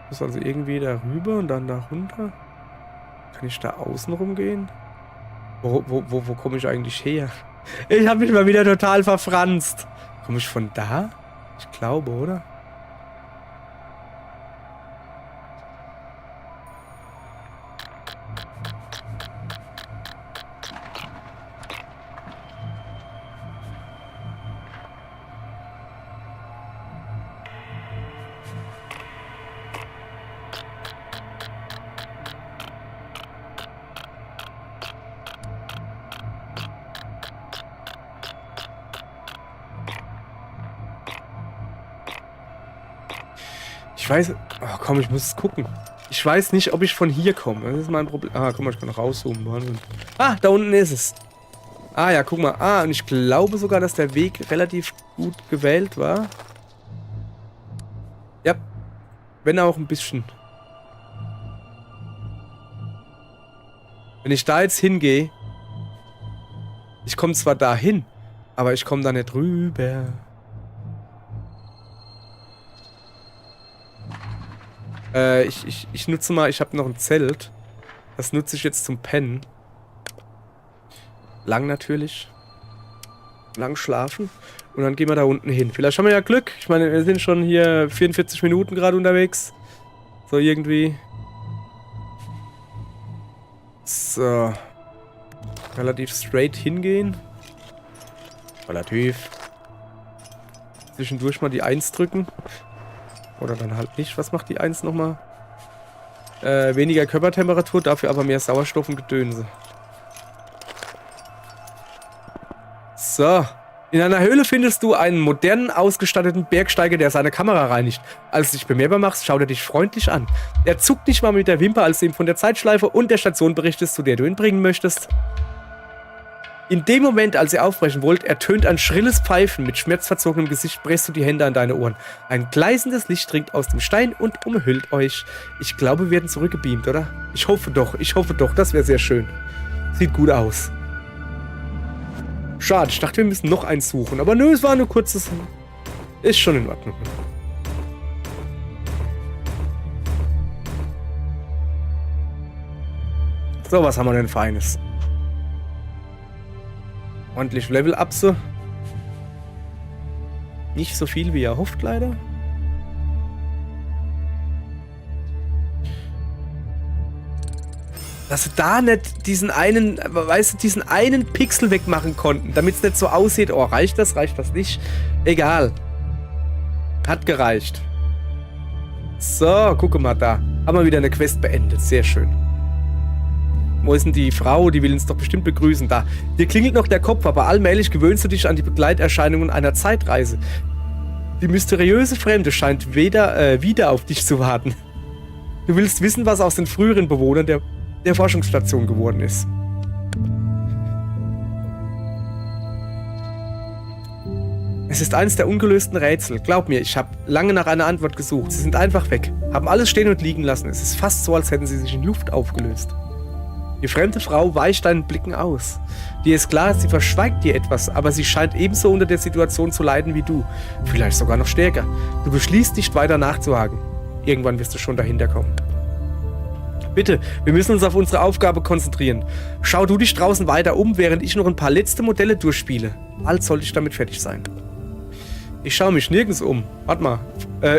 Muss also irgendwie da rüber und dann da runter. Kann ich da außen rumgehen? Wo komme ich eigentlich her? Ich habe mich mal wieder total verfranst. Komme ich von da? Ich glaube, oder? Ich weiß... Oh, komm, ich muss es gucken. Ich weiß nicht, ob ich von hier komme. Das ist mein Problem. Ah, guck mal, ich kann noch rauszoomen. Ah, da unten ist es. Ah, ja, guck mal. Ah, und ich glaube sogar, dass der Weg relativ gut gewählt war. Ja. Wenn auch ein bisschen. Wenn ich da jetzt hingehe... Ich komme zwar da hin, aber ich komme da nicht rüber. Ich nutze mal, ich habe noch ein Zelt. Das nutze ich jetzt zum Pennen. Lang natürlich. Lang schlafen. Und dann gehen wir da unten hin. Vielleicht haben wir ja Glück. Ich meine, wir sind schon hier 44 Minuten gerade unterwegs. So irgendwie. So. Relativ straight hingehen. Relativ. Zwischendurch mal die 1 drücken. Oder dann halt nicht. Was macht die 1 nochmal? Weniger Körpertemperatur, dafür aber mehr Sauerstoff und Gedönse. So. In einer Höhle findest du einen modernen, ausgestatteten Bergsteiger, der seine Kamera reinigt. Als du dich bemerkbar machst, schaut er dich freundlich an. Er zuckt nicht mal mit der Wimper, als du ihm von der Zeitschleife und der Station berichtest, zu der du ihn bringen möchtest. In dem Moment, als ihr aufbrechen wollt, ertönt ein schrilles Pfeifen. Mit schmerzverzogenem Gesicht presst du die Hände an deine Ohren. Ein gleißendes Licht dringt aus dem Stein und umhüllt euch. Ich glaube, wir werden zurückgebeamt, oder? Ich hoffe doch, das wäre sehr schön. Sieht gut aus. Schade, ich dachte, wir müssen noch eins suchen. Aber nö, es war nur kurzes... Ist schon in Ordnung. So, was haben wir denn Feines? Ordentlich Level-Ups. Nicht so viel, wie er hofft, leider. Dass sie da nicht diesen einen, weißt du, diesen einen Pixel wegmachen konnten, damit es nicht so aussieht, oh, reicht das nicht? Egal. Hat gereicht. So, gucke mal da. Haben wir wieder eine Quest beendet. Sehr schön. Wo ist denn die Frau? Die will uns doch bestimmt begrüßen. Da. Dir klingelt noch der Kopf, aber allmählich gewöhnst du dich an die Begleiterscheinungen einer Zeitreise. Die mysteriöse Fremde scheint wieder auf dich zu warten. Du willst wissen, was aus den früheren Bewohnern der Forschungsstation geworden ist. Es ist eines der ungelösten Rätsel. Glaub mir, ich habe lange nach einer Antwort gesucht. Sie sind einfach weg. Haben alles stehen und liegen lassen. Es ist fast so, als hätten sie sich in Luft aufgelöst. Die fremde Frau weicht deinen Blicken aus. Dir ist klar, sie verschweigt dir etwas, aber sie scheint ebenso unter der Situation zu leiden wie du. Vielleicht sogar noch stärker. Du beschließt, nicht weiter nachzuhaken. Irgendwann wirst du schon dahinter kommen. Bitte, wir müssen uns auf unsere Aufgabe konzentrieren. Schau du dich draußen weiter um, während ich noch ein paar letzte Modelle durchspiele. Bald sollte ich damit fertig sein. Ich schaue mich nirgends um. Warte mal.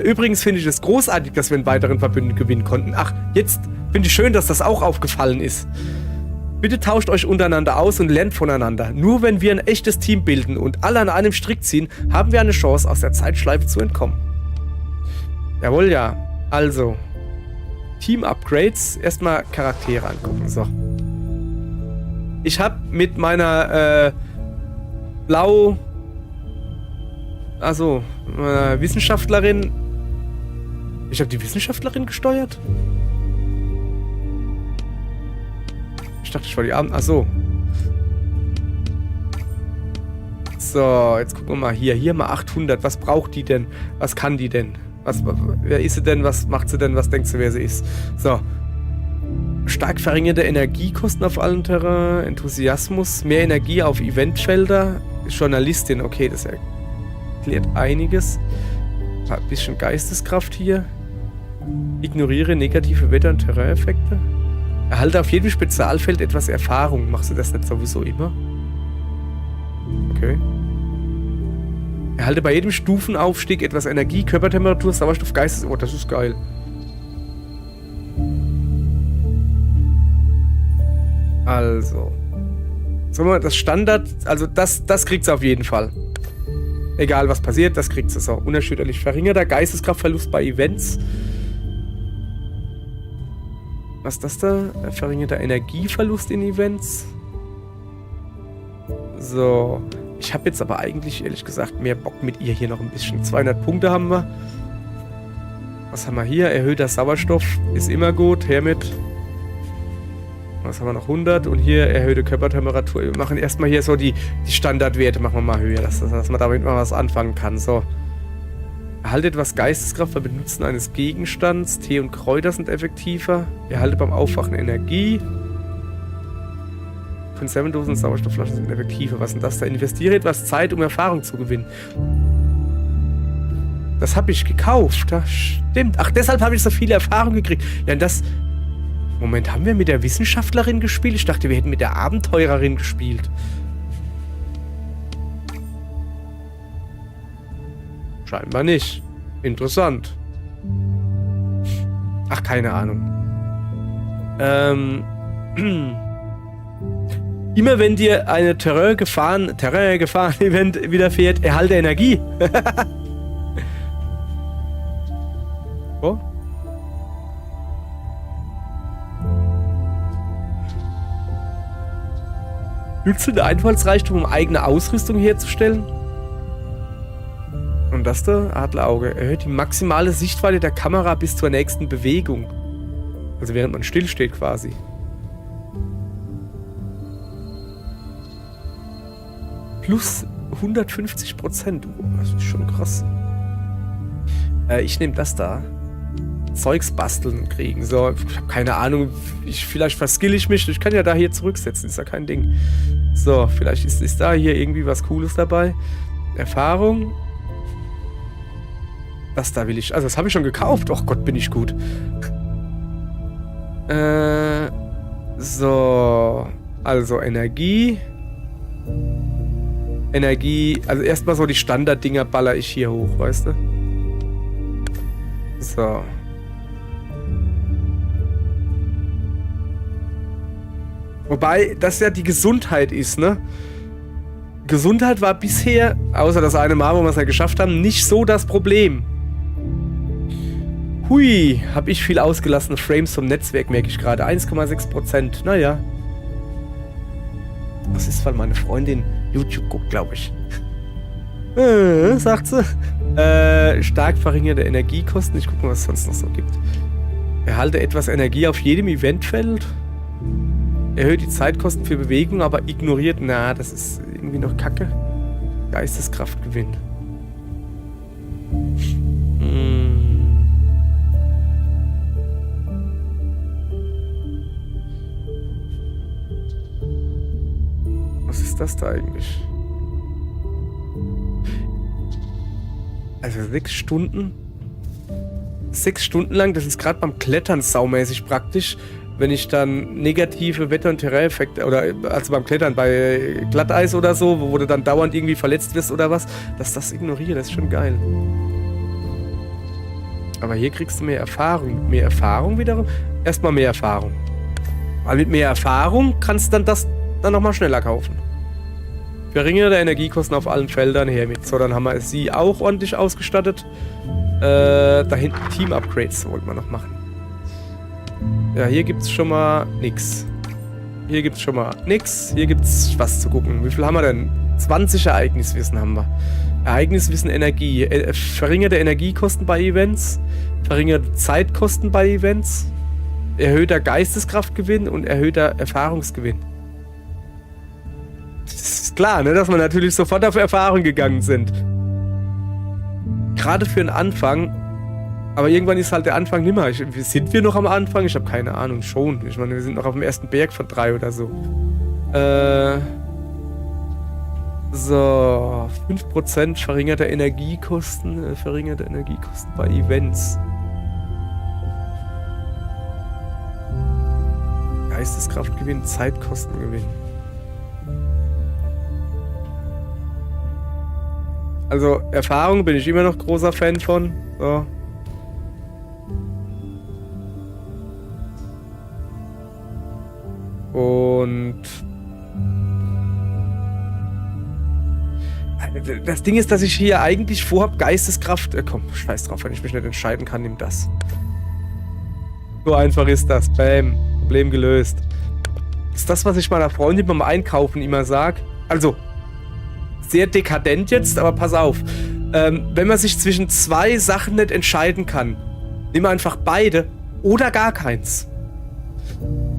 Übrigens finde ich es großartig, dass wir einen weiteren Verbündeten gewinnen konnten. Ach, jetzt finde ich schön, dass das auch aufgefallen ist. Bitte tauscht euch untereinander aus und lernt voneinander. Nur wenn wir ein echtes Team bilden und alle an einem Strick ziehen, haben wir eine Chance, aus der Zeitschleife zu entkommen. Jawohl, ja. Also, Team-Upgrades. Erstmal Charaktere angucken. So. Ich habe mit meiner Wissenschaftlerin. Ich habe die Wissenschaftlerin gesteuert? Ich dachte, ich war die Abend. Achso. So, jetzt gucken wir mal hier. Hier mal 800. Was braucht die denn? Was kann die denn? Wer ist sie denn? Was macht sie denn? Was denkt sie, wer sie ist? So. Stark verringerte Energiekosten auf allem Terrain. Enthusiasmus. Mehr Energie auf Eventfelder. Journalistin. Okay, das erklärt einiges. Ein bisschen Geisteskraft hier. Ignoriere negative Wetter- und Terraineffekte. Erhalte auf jedem Spezialfeld etwas Erfahrung. Machst du das nicht sowieso immer? Okay. Erhalte bei jedem Stufenaufstieg etwas Energie, Körpertemperatur, Sauerstoff, Geistes... Oh, das ist geil. Also. Sagen wir mal, das Standard... Also das kriegt sie auf jeden Fall. Egal, was passiert, das kriegt sie so. Unerschütterlich verringerter Geisteskraftverlust bei Events. Was ist das da? Verringerter Energieverlust in Events. So. Ich habe jetzt aber eigentlich, ehrlich gesagt, mehr Bock mit ihr hier noch ein bisschen. 200 Punkte haben wir. Was haben wir hier? Erhöhter Sauerstoff ist immer gut. Her mit. Was haben wir noch? 100. Und hier erhöhte Körpertemperatur. Wir machen erstmal hier so die Standardwerte. Machen wir mal höher, dass man damit mal was anfangen kann. So. Erhalte etwas Geisteskraft beim Benutzen eines Gegenstands. Tee und Kräuter sind effektiver. Erhalte beim Aufwachen Energie. Konservendosen und Sauerstoffflaschen sind effektiver. Was ist denn das da? Investiere etwas Zeit, um Erfahrung zu gewinnen. Das habe ich gekauft. Das stimmt. Ach, deshalb habe ich so viele Erfahrung gekriegt. Ja, das... Moment, haben wir mit der Wissenschaftlerin gespielt? Ich dachte, wir hätten mit der Abenteurerin gespielt. Scheinbar nicht. Interessant. Ach, keine Ahnung. Immer wenn dir eine Terrain-Gefahren-Event widerfährt, erhalte Energie. Oh. Nutze den Einfallsreichtum, um eigene Ausrüstung herzustellen. Und das da? Adlerauge. Erhöht die maximale Sichtweite der Kamera bis zur nächsten Bewegung. Also während man stillsteht quasi. Plus 150%. Oh, das ist schon krass. Ich nehme das da. Zeugs basteln kriegen. So, ich habe keine Ahnung. Vielleicht verskill ich mich. Ich kann ja da hier zurücksetzen. Ist ja kein Ding. So, vielleicht ist da hier irgendwie was Cooles dabei. Erfahrung. Das da will ich. Also, das habe ich schon gekauft. Och Gott, bin ich gut. So. Also, Energie. Also erstmal so die Standarddinger baller ich hier hoch, weißt du? So. Wobei das ja die Gesundheit ist, ne? Gesundheit war bisher, außer das eine Mal, wo wir es ja geschafft haben, nicht so das Problem. Hui, habe ich viel ausgelassene Frames vom Netzwerk, merke ich gerade. 1,6%. Naja. Das ist, weil meine Freundin YouTube guckt, glaube ich. Sagt sie. Stark verringerte Energiekosten. Ich gucke mal, was es sonst noch so gibt. Erhalte etwas Energie auf jedem Eventfeld. Erhöht die Zeitkosten für Bewegung, aber ignoriert. Na, das ist irgendwie noch Kacke. Geisteskraftgewinn. Was ist das da eigentlich? Also 6 Stunden? 6 Stunden lang, das ist gerade beim Klettern saumäßig praktisch. Wenn ich dann negative Wetter- und Terrain-Effekte, oder also beim Klettern bei Glatteis oder so, wo du dann dauernd irgendwie verletzt wirst oder was, dass das ignoriere, das ist schon geil. Aber hier kriegst du mehr Erfahrung. Mehr Erfahrung wiederum? Erstmal mehr Erfahrung. Weil mit mehr Erfahrung kannst du dann das dann nochmal schneller kaufen. Verringerte Energiekosten auf allen Feldern her mit. So, dann haben wir sie auch ordentlich ausgestattet. Da hinten Team-Upgrades wollten wir noch machen. Ja, hier gibt's schon mal nix. Hier gibt's schon mal nix. Hier gibt's was zu gucken. Wie viel haben wir denn? 20 Ereigniswissen haben wir. Ereigniswissen Energie. Verringerte Energiekosten bei Events. Verringerte Zeitkosten bei Events. Erhöhter Geisteskraftgewinn und erhöhter Erfahrungsgewinn. Das ist klar, ne, dass wir natürlich sofort auf Erfahrung gegangen sind. Gerade für den Anfang. Aber irgendwann ist halt der Anfang nimmer. Sind wir noch am Anfang? Ich habe keine Ahnung. Schon. Ich meine, wir sind noch auf dem ersten Berg von 3 oder so. So. 5% verringerte Energiekosten. Verringerte Energiekosten bei Events. Geisteskraftgewinn, Zeitkostengewinn. Also, Erfahrung bin ich immer noch großer Fan von. So. Und das Ding ist, dass ich hier eigentlich vorhab, Geisteskraft. Komm, scheiß drauf, wenn ich mich nicht entscheiden kann, nimm das. So einfach ist das. Bam. Problem gelöst. Das ist das, was ich meiner Freundin beim Einkaufen immer sag. Also, sehr dekadent jetzt, aber pass auf. Wenn man sich zwischen 2 Sachen nicht entscheiden kann, nimm einfach beide oder gar keins.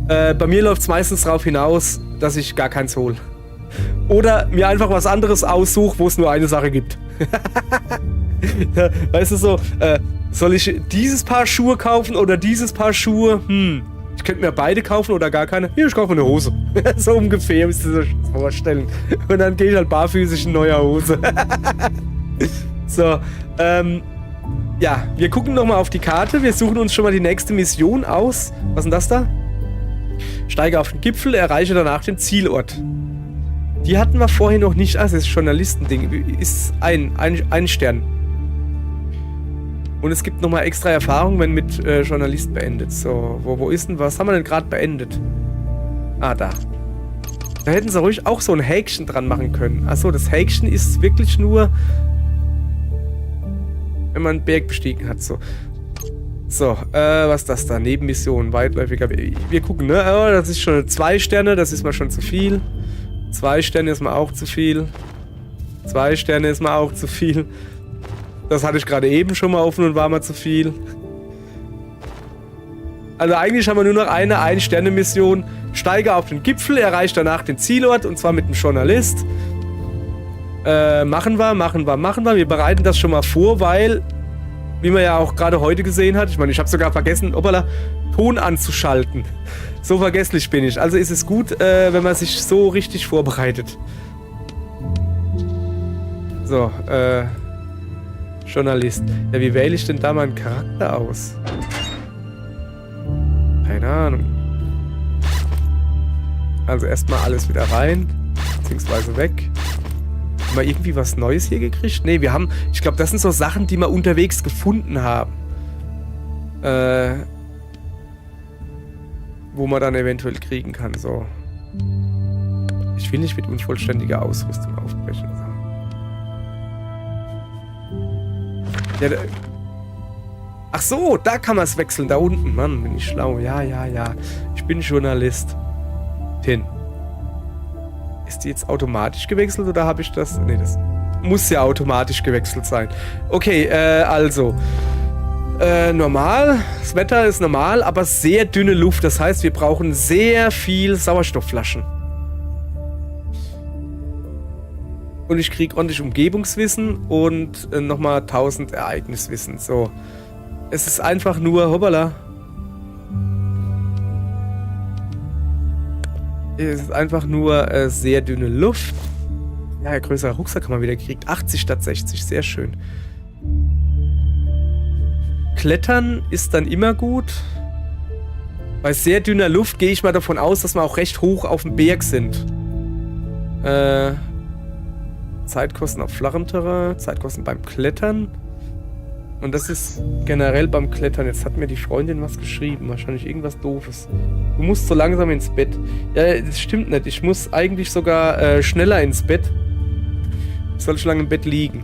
Bei mir läuft es meistens darauf hinaus, dass ich gar keins hole. Oder mir einfach was anderes aussuche, wo es nur eine Sache gibt. Weißt du so, soll ich dieses Paar Schuhe kaufen oder dieses Paar Schuhe? Ich könnte mir beide kaufen oder gar keine. Hier, ich kaufe eine Hose. So ungefähr, müsst ihr euch das vorstellen. Und dann gehe ich halt barfüßig in neuer Hose. So, ja, wir gucken nochmal auf die Karte. Wir suchen uns schon mal die nächste Mission aus. Was ist denn das da? Steige auf den Gipfel, erreiche danach den Zielort. Die hatten wir vorhin noch nicht. Das ist Journalistending. Ist ein Stern. Und es gibt nochmal extra Erfahrung, wenn mit Journalist beendet. So, wo ist denn? Was haben wir denn gerade beendet? Ah, da. Da hätten sie ruhig auch so ein Häkchen dran machen können. Achso, das Häkchen ist wirklich nur, wenn man einen Berg bestiegen hat. So. So, was ist das da? Nebenmission, weitläufiger. Wir gucken, ne? Oh, das ist schon 2 Sterne, das ist mal schon zu viel. 2 Sterne ist mal auch zu viel. 2 Sterne ist mal auch zu viel. Das hatte ich gerade eben schon mal offen und war mal zu viel. Also eigentlich haben wir nur noch eine Ein-Sterne-Mission. Steige auf den Gipfel, erreiche danach den Zielort und zwar mit dem Journalist. Machen wir. Wir bereiten das schon mal vor, weil, wie man ja auch gerade heute gesehen hat, ich meine, ich habe sogar vergessen, Ton anzuschalten. So vergesslich bin ich. Also ist es gut, wenn man sich so richtig vorbereitet. So, Journalist. Ja, wie wähle ich denn da meinen Charakter aus? Keine Ahnung. Also erstmal alles wieder rein, beziehungsweise weg. Haben wir irgendwie was Neues hier gekriegt? Ne, wir haben, ich glaube, das sind so Sachen, die wir unterwegs gefunden haben. Wo man dann eventuell kriegen kann, so. Ich will nicht mit unvollständiger Ausrüstung aufbrechen. Ja, ach so, da kann man es wechseln, da unten. Mann, bin ich schlau. Ja. Ich bin Journalist. Ist die jetzt automatisch gewechselt oder habe ich das? Ne, das muss ja automatisch gewechselt sein. Okay, also. Normal. Das Wetter ist normal, aber sehr dünne Luft. Das heißt, wir brauchen sehr viel Sauerstoffflaschen. Und ich kriege ordentlich Umgebungswissen und nochmal 1000 Ereigniswissen. So. Es ist einfach nur, hoppala. Es ist einfach nur sehr dünne Luft. Ja, größerer Rucksack haben wir wieder gekriegt. 80 statt 60, sehr schön. Klettern ist dann immer gut. Bei sehr dünner Luft gehe ich mal davon aus, dass wir auch recht hoch auf dem Berg sind. Zeitkosten auf flachem Terrain, Zeitkosten beim Klettern. Und das ist generell beim Klettern. Jetzt hat mir die Freundin was geschrieben. Wahrscheinlich irgendwas Doofes. Du musst so langsam ins Bett. Ja, das stimmt nicht. Ich muss eigentlich sogar schneller ins Bett. Ich soll schon lange im Bett liegen.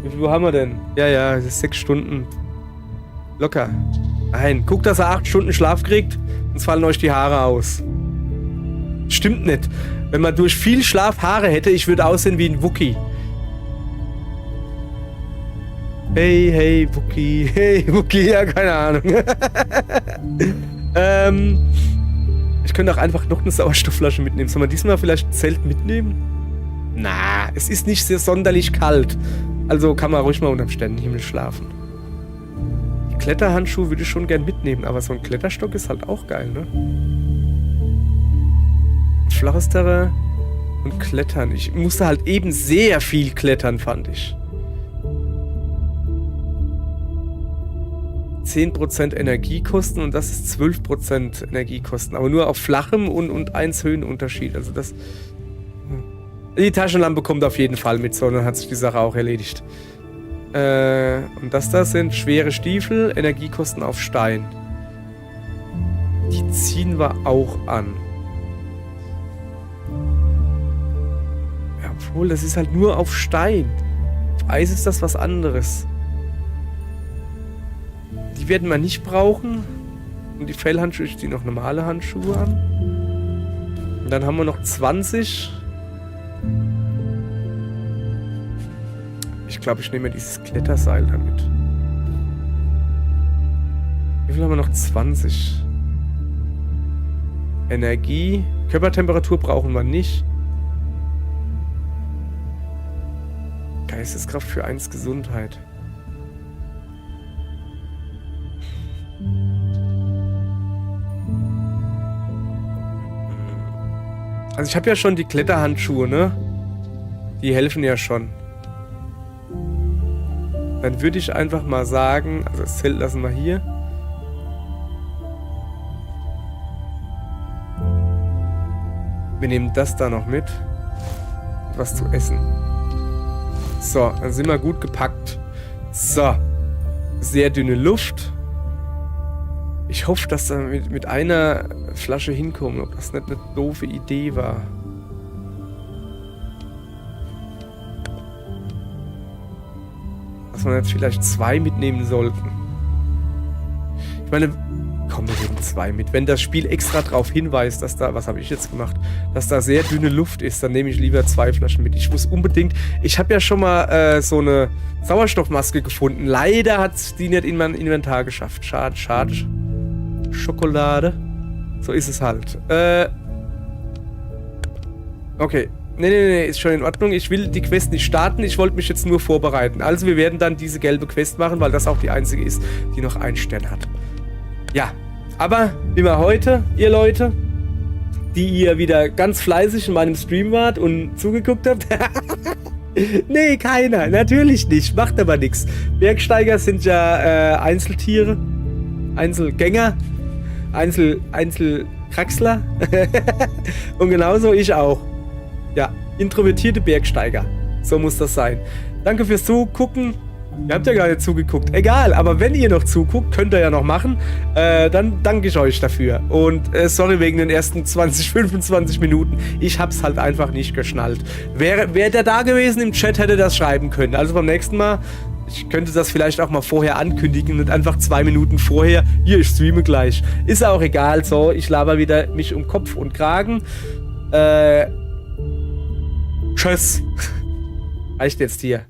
Wie viel Uhr haben wir denn? Ja, das ist 6 Stunden. Locker. Nein, guck, dass er 8 Stunden Schlaf kriegt, sonst fallen euch die Haare aus. Stimmt nicht. Wenn man durch viel Schlaf Haare hätte, ich würde aussehen wie ein Wookie. Hey, Wookie. Hey, Wookie. Ja, keine Ahnung. Ich könnte auch einfach noch eine Sauerstoffflasche mitnehmen. Soll man diesmal vielleicht ein Zelt mitnehmen? Na, es ist nicht sehr sonderlich kalt. Also kann man ruhig mal unterm Sternenhimmel schlafen. Die Kletterhandschuhe würde ich schon gern mitnehmen, aber so ein Kletterstock ist halt auch geil, ne? Flaches Terrain und Klettern. Ich musste halt eben sehr viel klettern, fand ich. 10% Energiekosten und das ist 12% Energiekosten. Aber nur auf flachem und 1 Höhenunterschied. Also das... Die Taschenlampe kommt auf jeden Fall mit, so, dann hat sich die Sache auch erledigt. Und das sind schwere Stiefel, Energiekosten auf Stein. Die ziehen wir auch an. Ja, obwohl, das ist halt nur auf Stein. Auf Eis ist das was anderes. Die werden wir nicht brauchen. Und die Fellhandschuhe, ich ziehe noch normale Handschuhe an. Und dann haben wir noch 20. Ich glaube, ich nehme dieses Kletterseil damit. Wie viel haben wir noch? 20. Energie. Körpertemperatur brauchen wir nicht. Geisteskraft für 1 Gesundheit. Also ich habe ja schon die Kletterhandschuhe, ne? Die helfen ja schon. Dann würde ich einfach mal sagen, also das Zelt lassen wir hier. Wir nehmen das da noch mit. Was zu essen. So, dann sind wir gut gepackt. So. Sehr dünne Luft. Ich hoffe, dass wir mit einer Flasche hinkommen, ob das nicht eine doofe Idee war. Dass wir jetzt vielleicht 2 mitnehmen sollten. Ich meine, komm, wir nehmen 2 mit. Wenn das Spiel extra darauf hinweist, dass da, was habe ich jetzt gemacht, dass da sehr dünne Luft ist, dann nehme ich lieber 2 Flaschen mit. Ich muss unbedingt, ich habe ja schon mal so eine Sauerstoffmaske gefunden. Leider hat es die nicht in mein Inventar geschafft. Schade, schade. Schokolade. So ist es halt. Okay. Nee, ist schon in Ordnung. Ich will die Quest nicht starten. Ich wollte mich jetzt nur vorbereiten. Also wir werden dann diese gelbe Quest machen, weil das auch die einzige ist, die noch 1 Stern hat. Ja, aber immer heute, ihr Leute, die ihr wieder ganz fleißig in meinem Stream wart und zugeguckt habt. Nee, keiner. Natürlich nicht. Macht aber nichts. Bergsteiger sind ja Einzeltiere. Einzelgänger. Einzelkraxler. Und genauso ich auch. Ja, introvertierte Bergsteiger. So muss das sein. Danke fürs Zugucken. Ihr habt ja gar nicht zugeguckt. Egal, aber wenn ihr noch zuguckt, könnt ihr ja noch machen. Dann danke ich euch dafür. Und sorry wegen den ersten 20, 25 Minuten. Ich hab's halt einfach nicht geschnallt. Wäre der da gewesen im Chat, hätte das schreiben können. Also beim nächsten Mal, ich könnte das vielleicht auch mal vorher ankündigen und einfach 2 Minuten vorher, hier, ich streame gleich. Ist auch egal, so, ich laber wieder mich um Kopf und Kragen. Tschüss. Reicht jetzt hier.